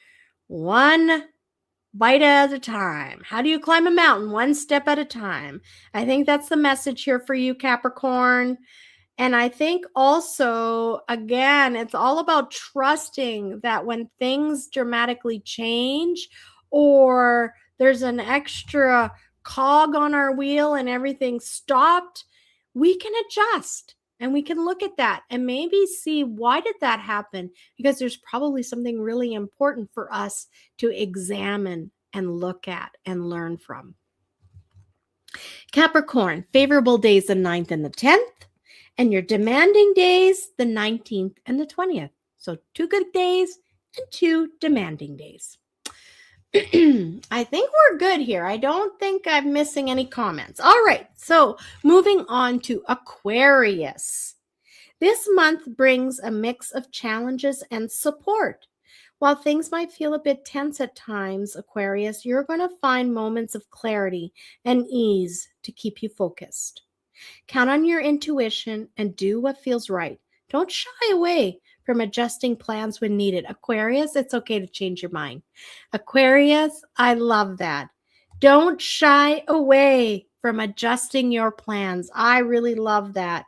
one bite at a time. How do you climb a mountain? One step at a time. I think that's the message here for you, Capricorn. And I think also, again, it's all about trusting that when things dramatically change or there's an extra cog on our wheel and everything stopped, we can adjust. And we can look at that and maybe see, why did that happen? Because there's probably something really important for us to examine and look at and learn from. Capricorn, favorable days the 9th and the 10th, and your demanding days the 19th and the 20th. So 2 good days and 2 demanding days. I think we're good here. I don't think I'm missing any comments. All right, so moving on to Aquarius. This month brings a mix of challenges and support. While things might feel a bit tense at times, Aquarius, you're going to find moments of clarity and ease to keep you focused. Count on your intuition and do what feels right. Don't shy away from adjusting plans when needed. Aquarius, it's okay to change your mind. Aquarius, I love that. Don't shy away from adjusting your plans. I really love that.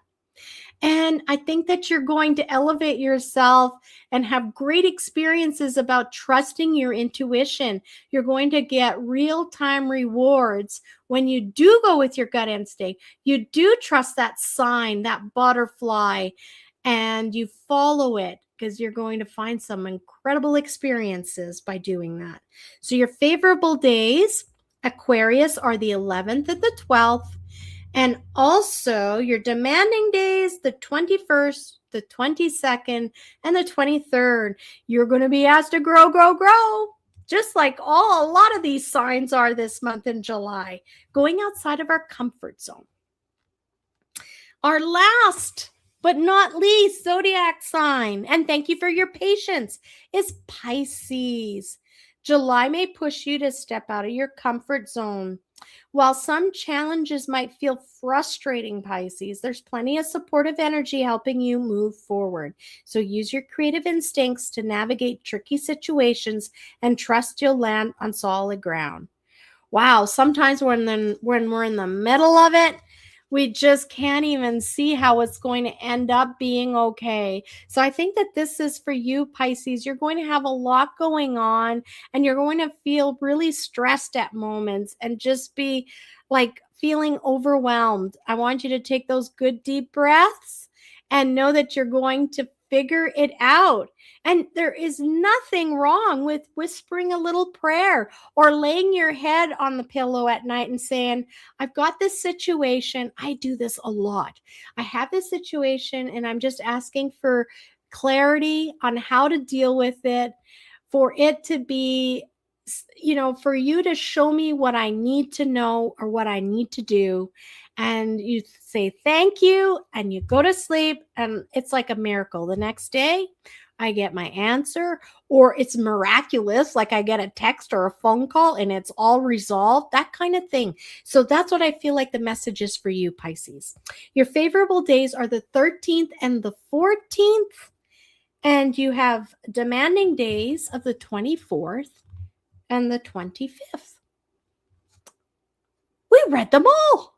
And I think that you're going to elevate yourself and have great experiences about trusting your intuition. You're going to get real-time rewards when you do go with your gut instinct. You do trust that sign, that butterfly, and you follow it because you're going to find some incredible experiences by doing that. So your favorable days, Aquarius, are the 11th and the 12th. And also your demanding days, the 21st, the 22nd, and the 23rd. You're going to be asked to grow, grow, grow. Just like a lot of these signs are this month in July, going outside of our comfort zone. Our last but not least zodiac sign, and thank you for your patience, is Pisces. July may push you to step out of your comfort zone. While some challenges might feel frustrating, Pisces, there's plenty of supportive energy helping you move forward. So use your creative instincts to navigate tricky situations and trust you'll land on solid ground. Wow, sometimes when we're in the middle of it, we just can't even see how it's going to end up being okay. So I think that this is for you, Pisces. You're going to have a lot going on and you're going to feel really stressed at moments and just be like feeling overwhelmed. I want you to take those good deep breaths and know that you're going to figure it out. And there is nothing wrong with whispering a little prayer or laying your head on the pillow at night and saying, I've got this situation. I do this a lot. I have this situation and I'm just asking for clarity on how to deal with it, for it to be, for you to show me what I need to know or what I need to do. And you say thank you and you go to sleep and it's like a miracle. The next day I get my answer, or it's miraculous, like I get a text or a phone call and it's all resolved, that kind of thing. So that's what I feel like the message is for you, Pisces. Your favorable days are the 13th and the 14th, and you have demanding days of the 24th and the 25th. We read them all.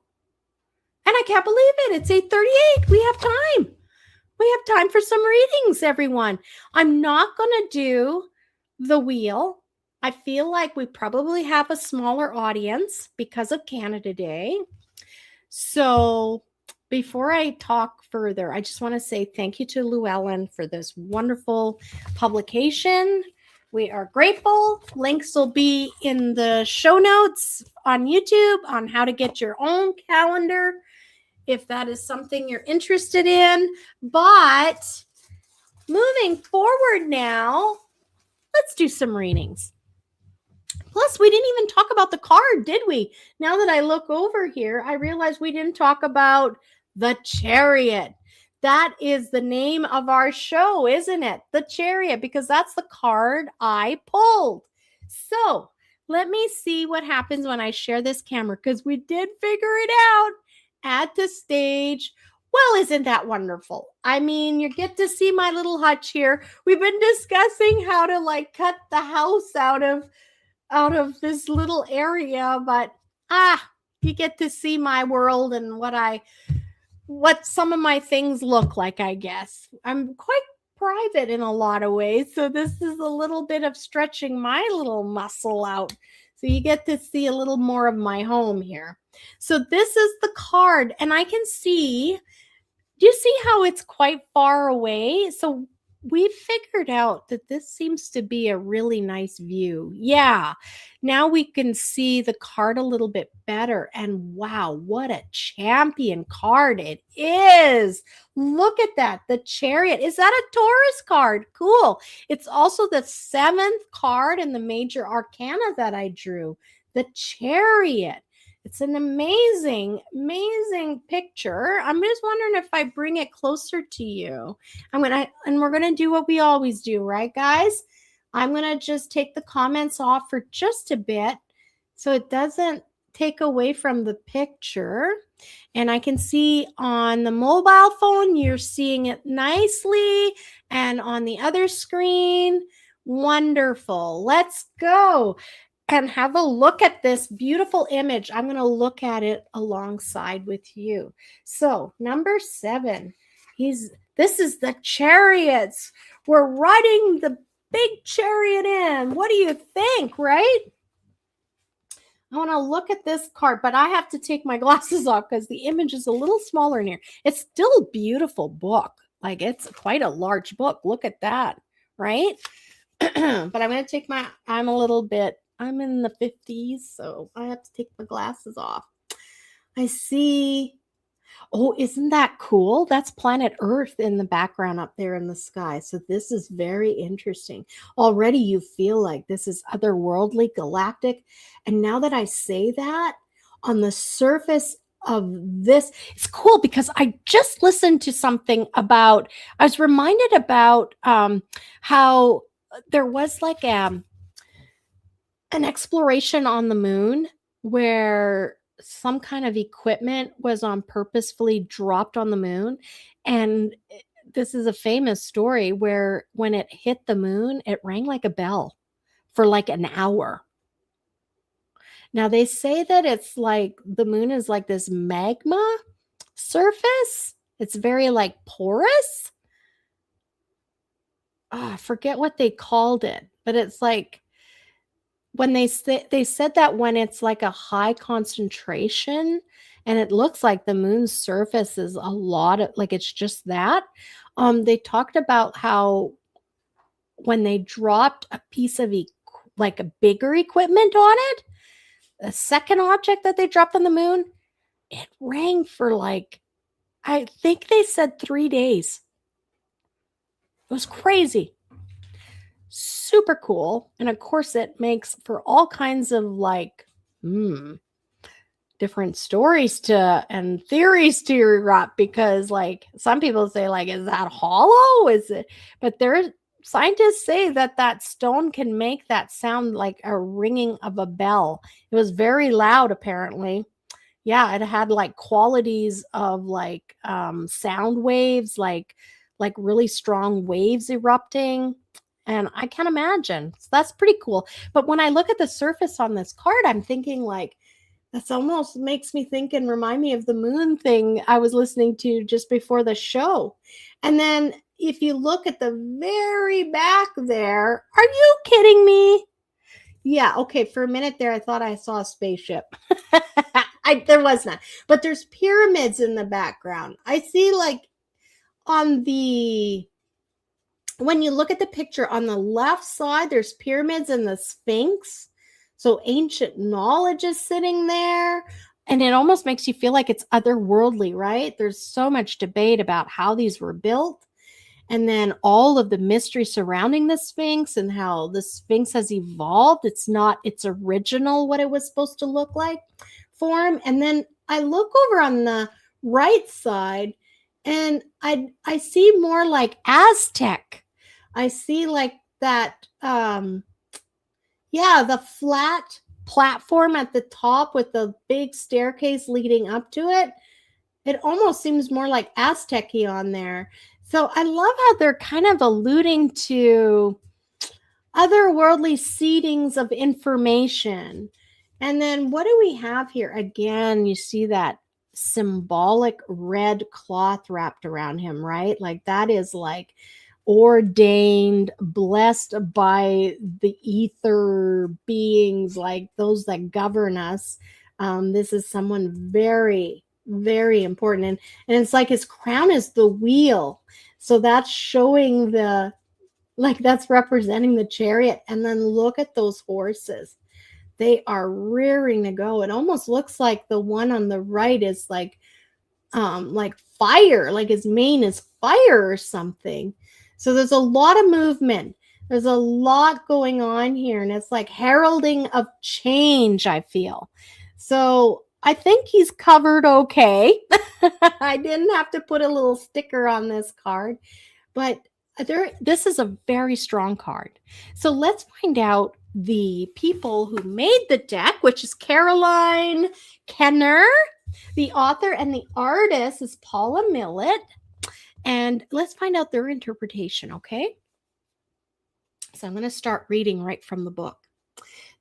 And I can't believe it. It's 8:38. We have time. We have time for some readings, everyone. I'm not going to do the wheel. I feel like we probably have a smaller audience because of Canada Day. So before I talk further, I just want to say thank you to Llewellyn for this wonderful publication. We are grateful. Links will be in the show notes on YouTube on how to get your own calendar, if that is something you're interested in. But moving forward now, let's do some readings. Plus, we didn't even talk about the card, did we? Now that I look over here, I realize we didn't talk about the Chariot. That is the name of our show, isn't it? The Chariot, because that's the card I pulled. So let me see what happens when I share this camera, because we did figure it out at the stage. Well, isn't that wonderful? I mean, you get to see my little hutch here. We've been discussing how to cut the house out of this little area, but you get to see my world and what some of my things look like, I guess. I'm quite private in a lot of ways, so this is a little bit of stretching my little muscle out. So you get to see a little more of my home here. So this is the card, and I can see, do you see how it's quite far away? So we figured out that this seems to be a really nice view. Yeah, now we can see the card a little bit better. And wow, what a champion card it is. Look at that, the Chariot. Is that a Taurus card? Cool. It's also the 7th card in the major arcana that I drew, the Chariot. It's an amazing, amazing picture. I'm just wondering if I bring it closer to you. We're going to do what we always do, right, guys? I'm going to just take the comments off for just a bit so it doesn't take away from the picture. And I can see on the mobile phone, you're seeing it nicely. And on the other screen, wonderful. Let's go. and have a look at this beautiful image. I'm going to look at it alongside with you. So number 7, this is the chariots. We're riding the big chariot in. What do you think, right? I want to look at this card, but I have to take my glasses off because the image is a little smaller in here. It's still a beautiful book. Like, it's quite a large book. Look at that, right? But I'm going to take I'm in the 50s, so I have to take my glasses off. I see. Oh, isn't that cool? That's planet Earth in the background up there in the sky. So this is very interesting. Already you feel like this is otherworldly, galactic. And now that I say that, on the surface of this, it's cool because I just listened to something I was reminded about how there was like an exploration on the moon where some kind of equipment was purposefully dropped on the moon. And this is a famous story where when it hit the moon, it rang like a bell for like an hour. Now they say that it's like the moon is like this magma surface. It's very like porous. Oh, I forget what they called it, but it's like when they said that when it's like a high concentration and it looks like the moon's surface is a lot of like it's just that. They talked about how when they dropped a piece of like a bigger equipment on it, a second object that they dropped on the moon, it rang for like, I think they said 3 days. It was crazy. Super cool. And of course it makes for all kinds of like different stories and theories to erupt, because like some people say like, is that hollow? Is it? But scientists say that stone can make that sound like a ringing of a bell. It was very loud apparently. Yeah, it had like qualities of like sound waves, like really strong waves erupting. And I can't imagine. So that's pretty cool. But when I look at the surface on this card, I'm thinking like, that's almost makes me think and remind me of the moon thing I was listening to just before the show. And then if you look at the very back there, are you kidding me? Yeah, okay, for a minute there, I thought I saw a spaceship. There was not. But there's pyramids in the background. I see like when you look at the picture on the left side, there's pyramids and the Sphinx. So ancient knowledge is sitting there. And it almost makes you feel like it's otherworldly, right? There's so much debate about how these were built. And then all of the mystery surrounding the Sphinx and how the Sphinx has evolved. It's not its original, what it was supposed to look like form. And then I look over on the right side and I see more like Aztec. I see like that, the flat platform at the top with the big staircase leading up to it. It almost seems more like Aztec-y on there. So I love how they're kind of alluding to otherworldly seedings of information. And then what do we have here? Again, you see that symbolic red cloth wrapped around him, right? Like that is like ordained, blessed by the ether beings, like those that govern us. This is someone very, very important. And it's like his crown is the wheel. So that's showing that's representing the chariot. And then look at those horses. They are rearing to go. It almost looks like the one on the right is like fire, like his mane is fire or something. So there's a lot of movement. There's a lot going on here. And it's like heralding of change, I feel. So I think he's covered okay. I didn't have to put a little sticker on this card. But this is a very strong card. So let's find out the people who made the deck, which is Caroline Kenner. The author and the artist is Paula Millett. And let's find out their interpretation, okay? So I'm going to start reading right from the book.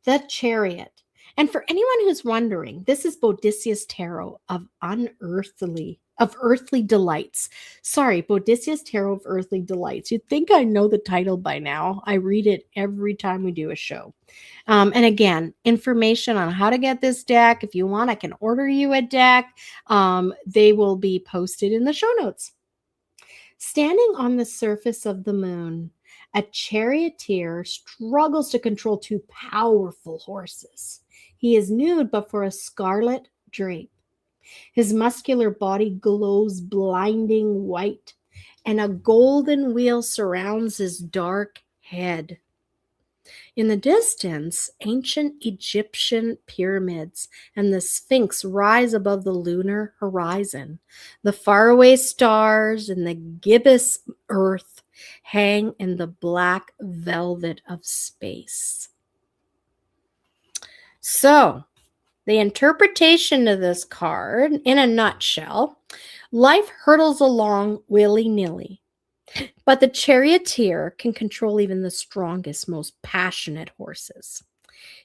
The Chariot. And for anyone who's wondering, this is Boadicia's Tarot of Earthly Delights. Sorry, Boadicia's Tarot of Earthly Delights. You'd think I know the title by now. I read it every time we do a show. And again, information on how to get this deck. If you want, I can order you a deck. They will be posted in the show notes. Standing on the surface of the moon, a charioteer struggles to control two powerful horses. He is nude but for a scarlet drape. His muscular body glows blinding white, and a golden wheel surrounds his dark head. In the distance, ancient Egyptian pyramids and the Sphinx rise above the lunar horizon. The faraway stars and the gibbous earth hang in the black velvet of space. So, the interpretation of this card, in a nutshell, life hurtles along willy-nilly, but the charioteer can control even the strongest, most passionate horses.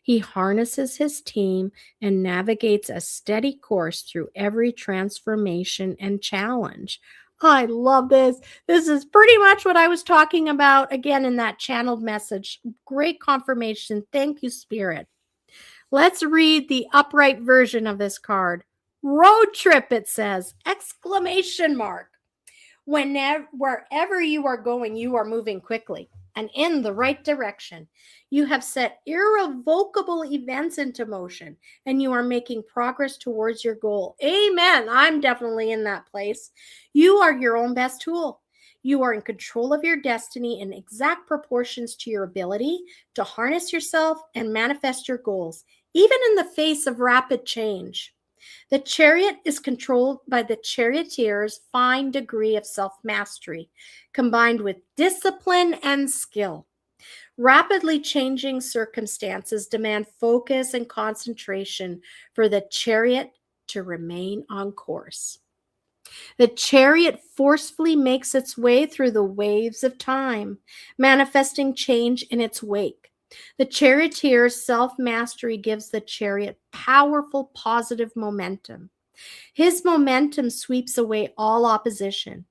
He harnesses his team and navigates a steady course through every transformation and challenge. I love this. This is pretty much what I was talking about, again, in that channeled message. Great confirmation. Thank you, Spirit. Let's read the upright version of this card. Road trip, it says, exclamation mark. Wherever you are going, you are moving quickly and in the right direction. You have set irrevocable events into motion, and you are making progress towards your goal. Amen. I'm definitely in that place. You are your own best tool. You are in control of your destiny in exact proportions to your ability to harness yourself and manifest your goals, even in the face of rapid change. The chariot is controlled by the charioteer's fine degree of self-mastery, combined with discipline and skill. Rapidly changing circumstances demand focus and concentration for the chariot to remain on course. The chariot forcefully makes its way through the waves of time, manifesting change in its wake. The charioteer's self-mastery gives the chariot powerful positive momentum. His momentum sweeps away all opposition.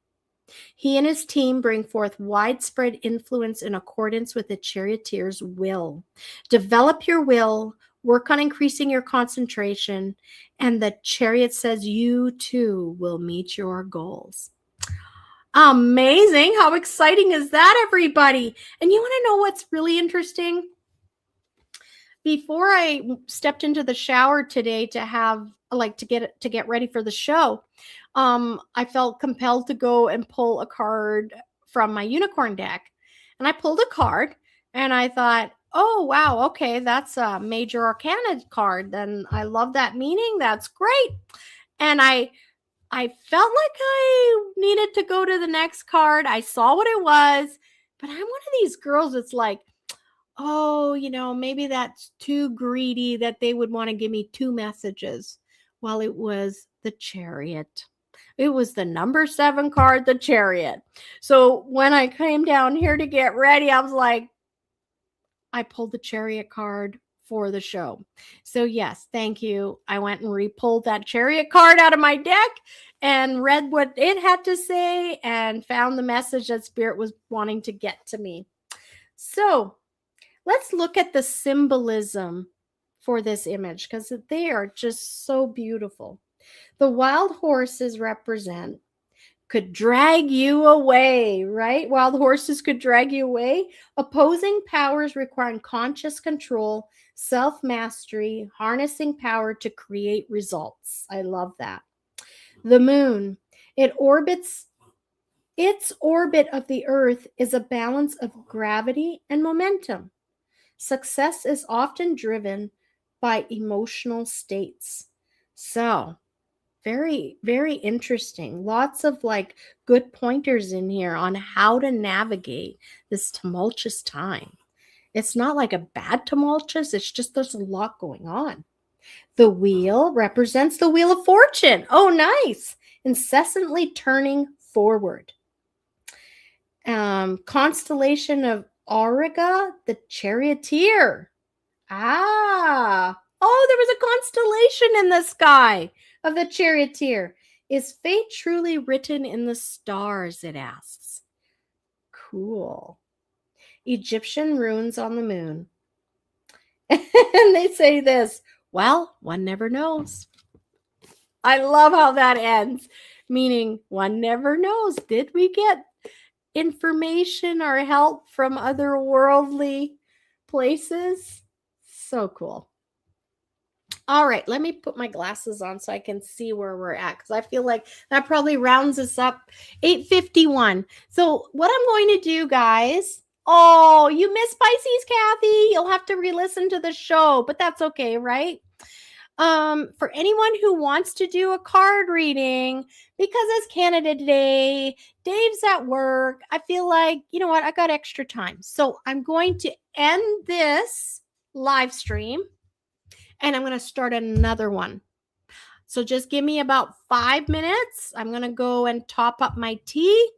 He and his team bring forth widespread influence in accordance with the charioteer's will. Develop your will, work on increasing your concentration, and the chariot says you too will meet your goals. Amazing. How exciting is that, everybody? And you want to know what's really interesting? Before I stepped into the shower today to get ready for the show, I felt compelled to go and pull a card from my unicorn deck. And I pulled a card and I thought, oh, wow, okay, that's a major arcana card. Then I love that meaning. That's great. And I felt like I needed to go to the next card. I saw what it was, but I'm one of these girls that's like, oh, maybe that's too greedy that they would want to give me two messages. Well, it was the Chariot. It was the number 7 card, the Chariot. So when I came down here to get ready, I was like, I pulled the Chariot card for the show. So yes, thank you. I went and re-pulled that Chariot card out of my deck and read what it had to say and found the message that Spirit was wanting to get to me. So let's look at the symbolism for this image because they are just so beautiful. The wild horses could drag you away, right? Wild horses could drag you away. Opposing powers requiring conscious control, self-mastery, harnessing power to create results. I love that. The moon, its orbit of the earth is a balance of gravity and momentum. Success is often driven by emotional states. So, very, very interesting. Lots of good pointers in here on how to navigate this tumultuous time. It's not like a bad tumultuous. It's just there's a lot going on. The wheel represents the wheel of fortune. Oh, nice. Incessantly turning forward. Constellation of Auriga, the charioteer. Oh, there was a constellation in the sky of the charioteer. Is fate truly written in the stars, it asks. Cool. Egyptian ruins on the moon. And they say this, well, one never knows. I love how that ends, meaning one never knows. Did we get information or help from otherworldly places? So cool. All right, let me put my glasses on so I can see where we're at, because I feel like that probably rounds us up. 8:51. So what I'm going to do, guys, oh, you missed Pisces, Kathy. You'll have to re-listen to the show, but that's okay, right? For anyone who wants to do a card reading, because it's Canada Day, Dave's at work, I feel like, you know what, I got extra time. So I'm going to end this live stream and I'm going to start another one. So just give me about 5 minutes. I'm going to go and top up my tea.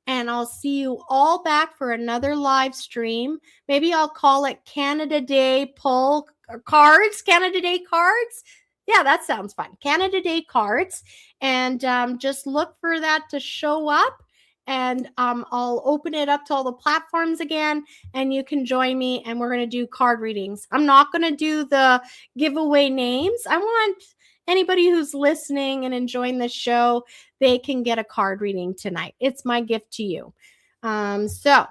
And I'll see you all back for another live stream. Maybe I'll call it Canada Day Pull Cards. Canada Day Cards. Yeah, that sounds fun. Canada Day Cards. And just look for that to show up. And I'll open it up to all the platforms again. And you can join me. And we're going to do card readings. I'm not going to do the giveaway names. I want anybody who's listening and enjoying the show, they can get a card reading tonight. It's my gift to you. So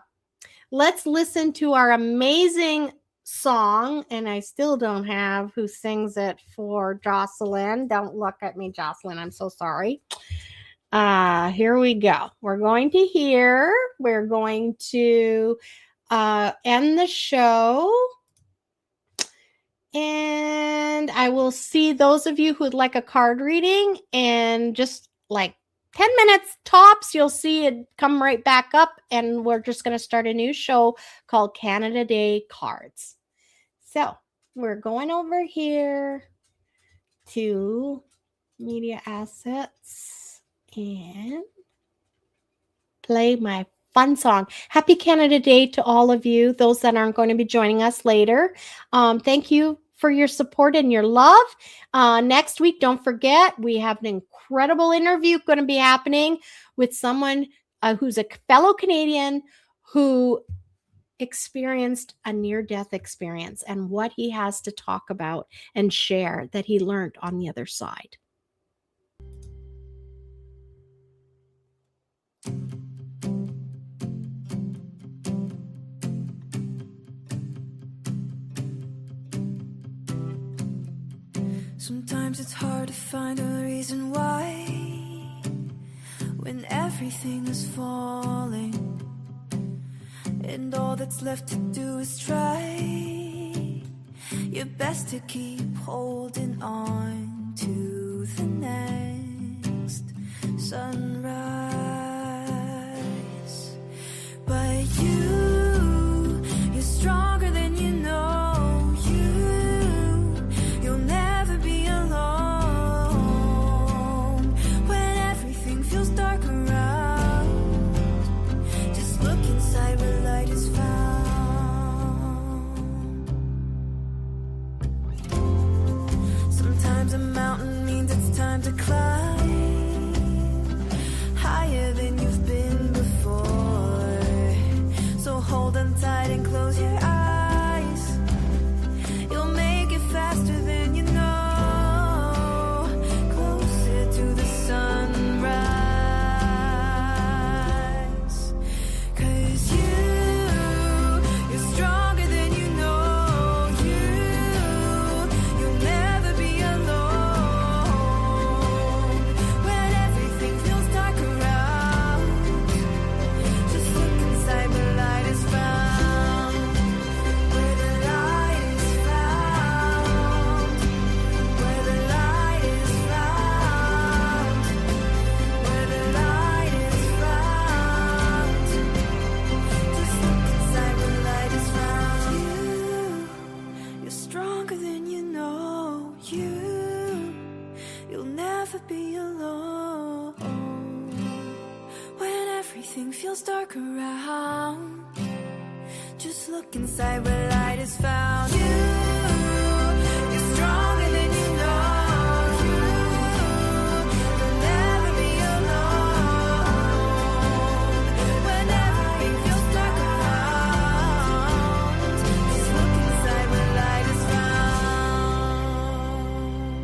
let's listen to our amazing song. And I still don't have who sings it for Jocelyn. Don't look at me, Jocelyn. I'm so sorry. Here we go. We're going to end the show. And I will see those of you who would like a card reading, and just like 10 minutes tops, you'll see it come right back up, and we're just going to start a new show called Canada Day Cards. So we're going over here to media assets and play my fun song. Happy Canada Day to all of you, those that aren't going to be joining us later. Thank you for your support and your love. Next week, don't forget, we have an incredible interview going to be happening with someone who's a fellow Canadian who experienced a near-death experience and what he has to talk about and share that he learned on the other side. Sometimes it's hard to find a reason why, when everything is falling and all that's left to do is try your best to keep holding on to the next sunrise. But you're stronger than you know. You'll never be alone when everything feels dark around. Just look inside where light is found. Sometimes a mountain means it's time to climb higher than you've been before. So hold on tight and close your eyes. You'll make it faster than you know. Closer to the sunrise. 'Cause you're stronger than you know. You'll never be alone when everything feels dark around. Just look inside where light is found. Where the light is found. Where the light is found. Where the light is found. Just look inside where light is found. You're stronger than you know. You'll never be alone when everything feels dark around. Just look inside where light is found.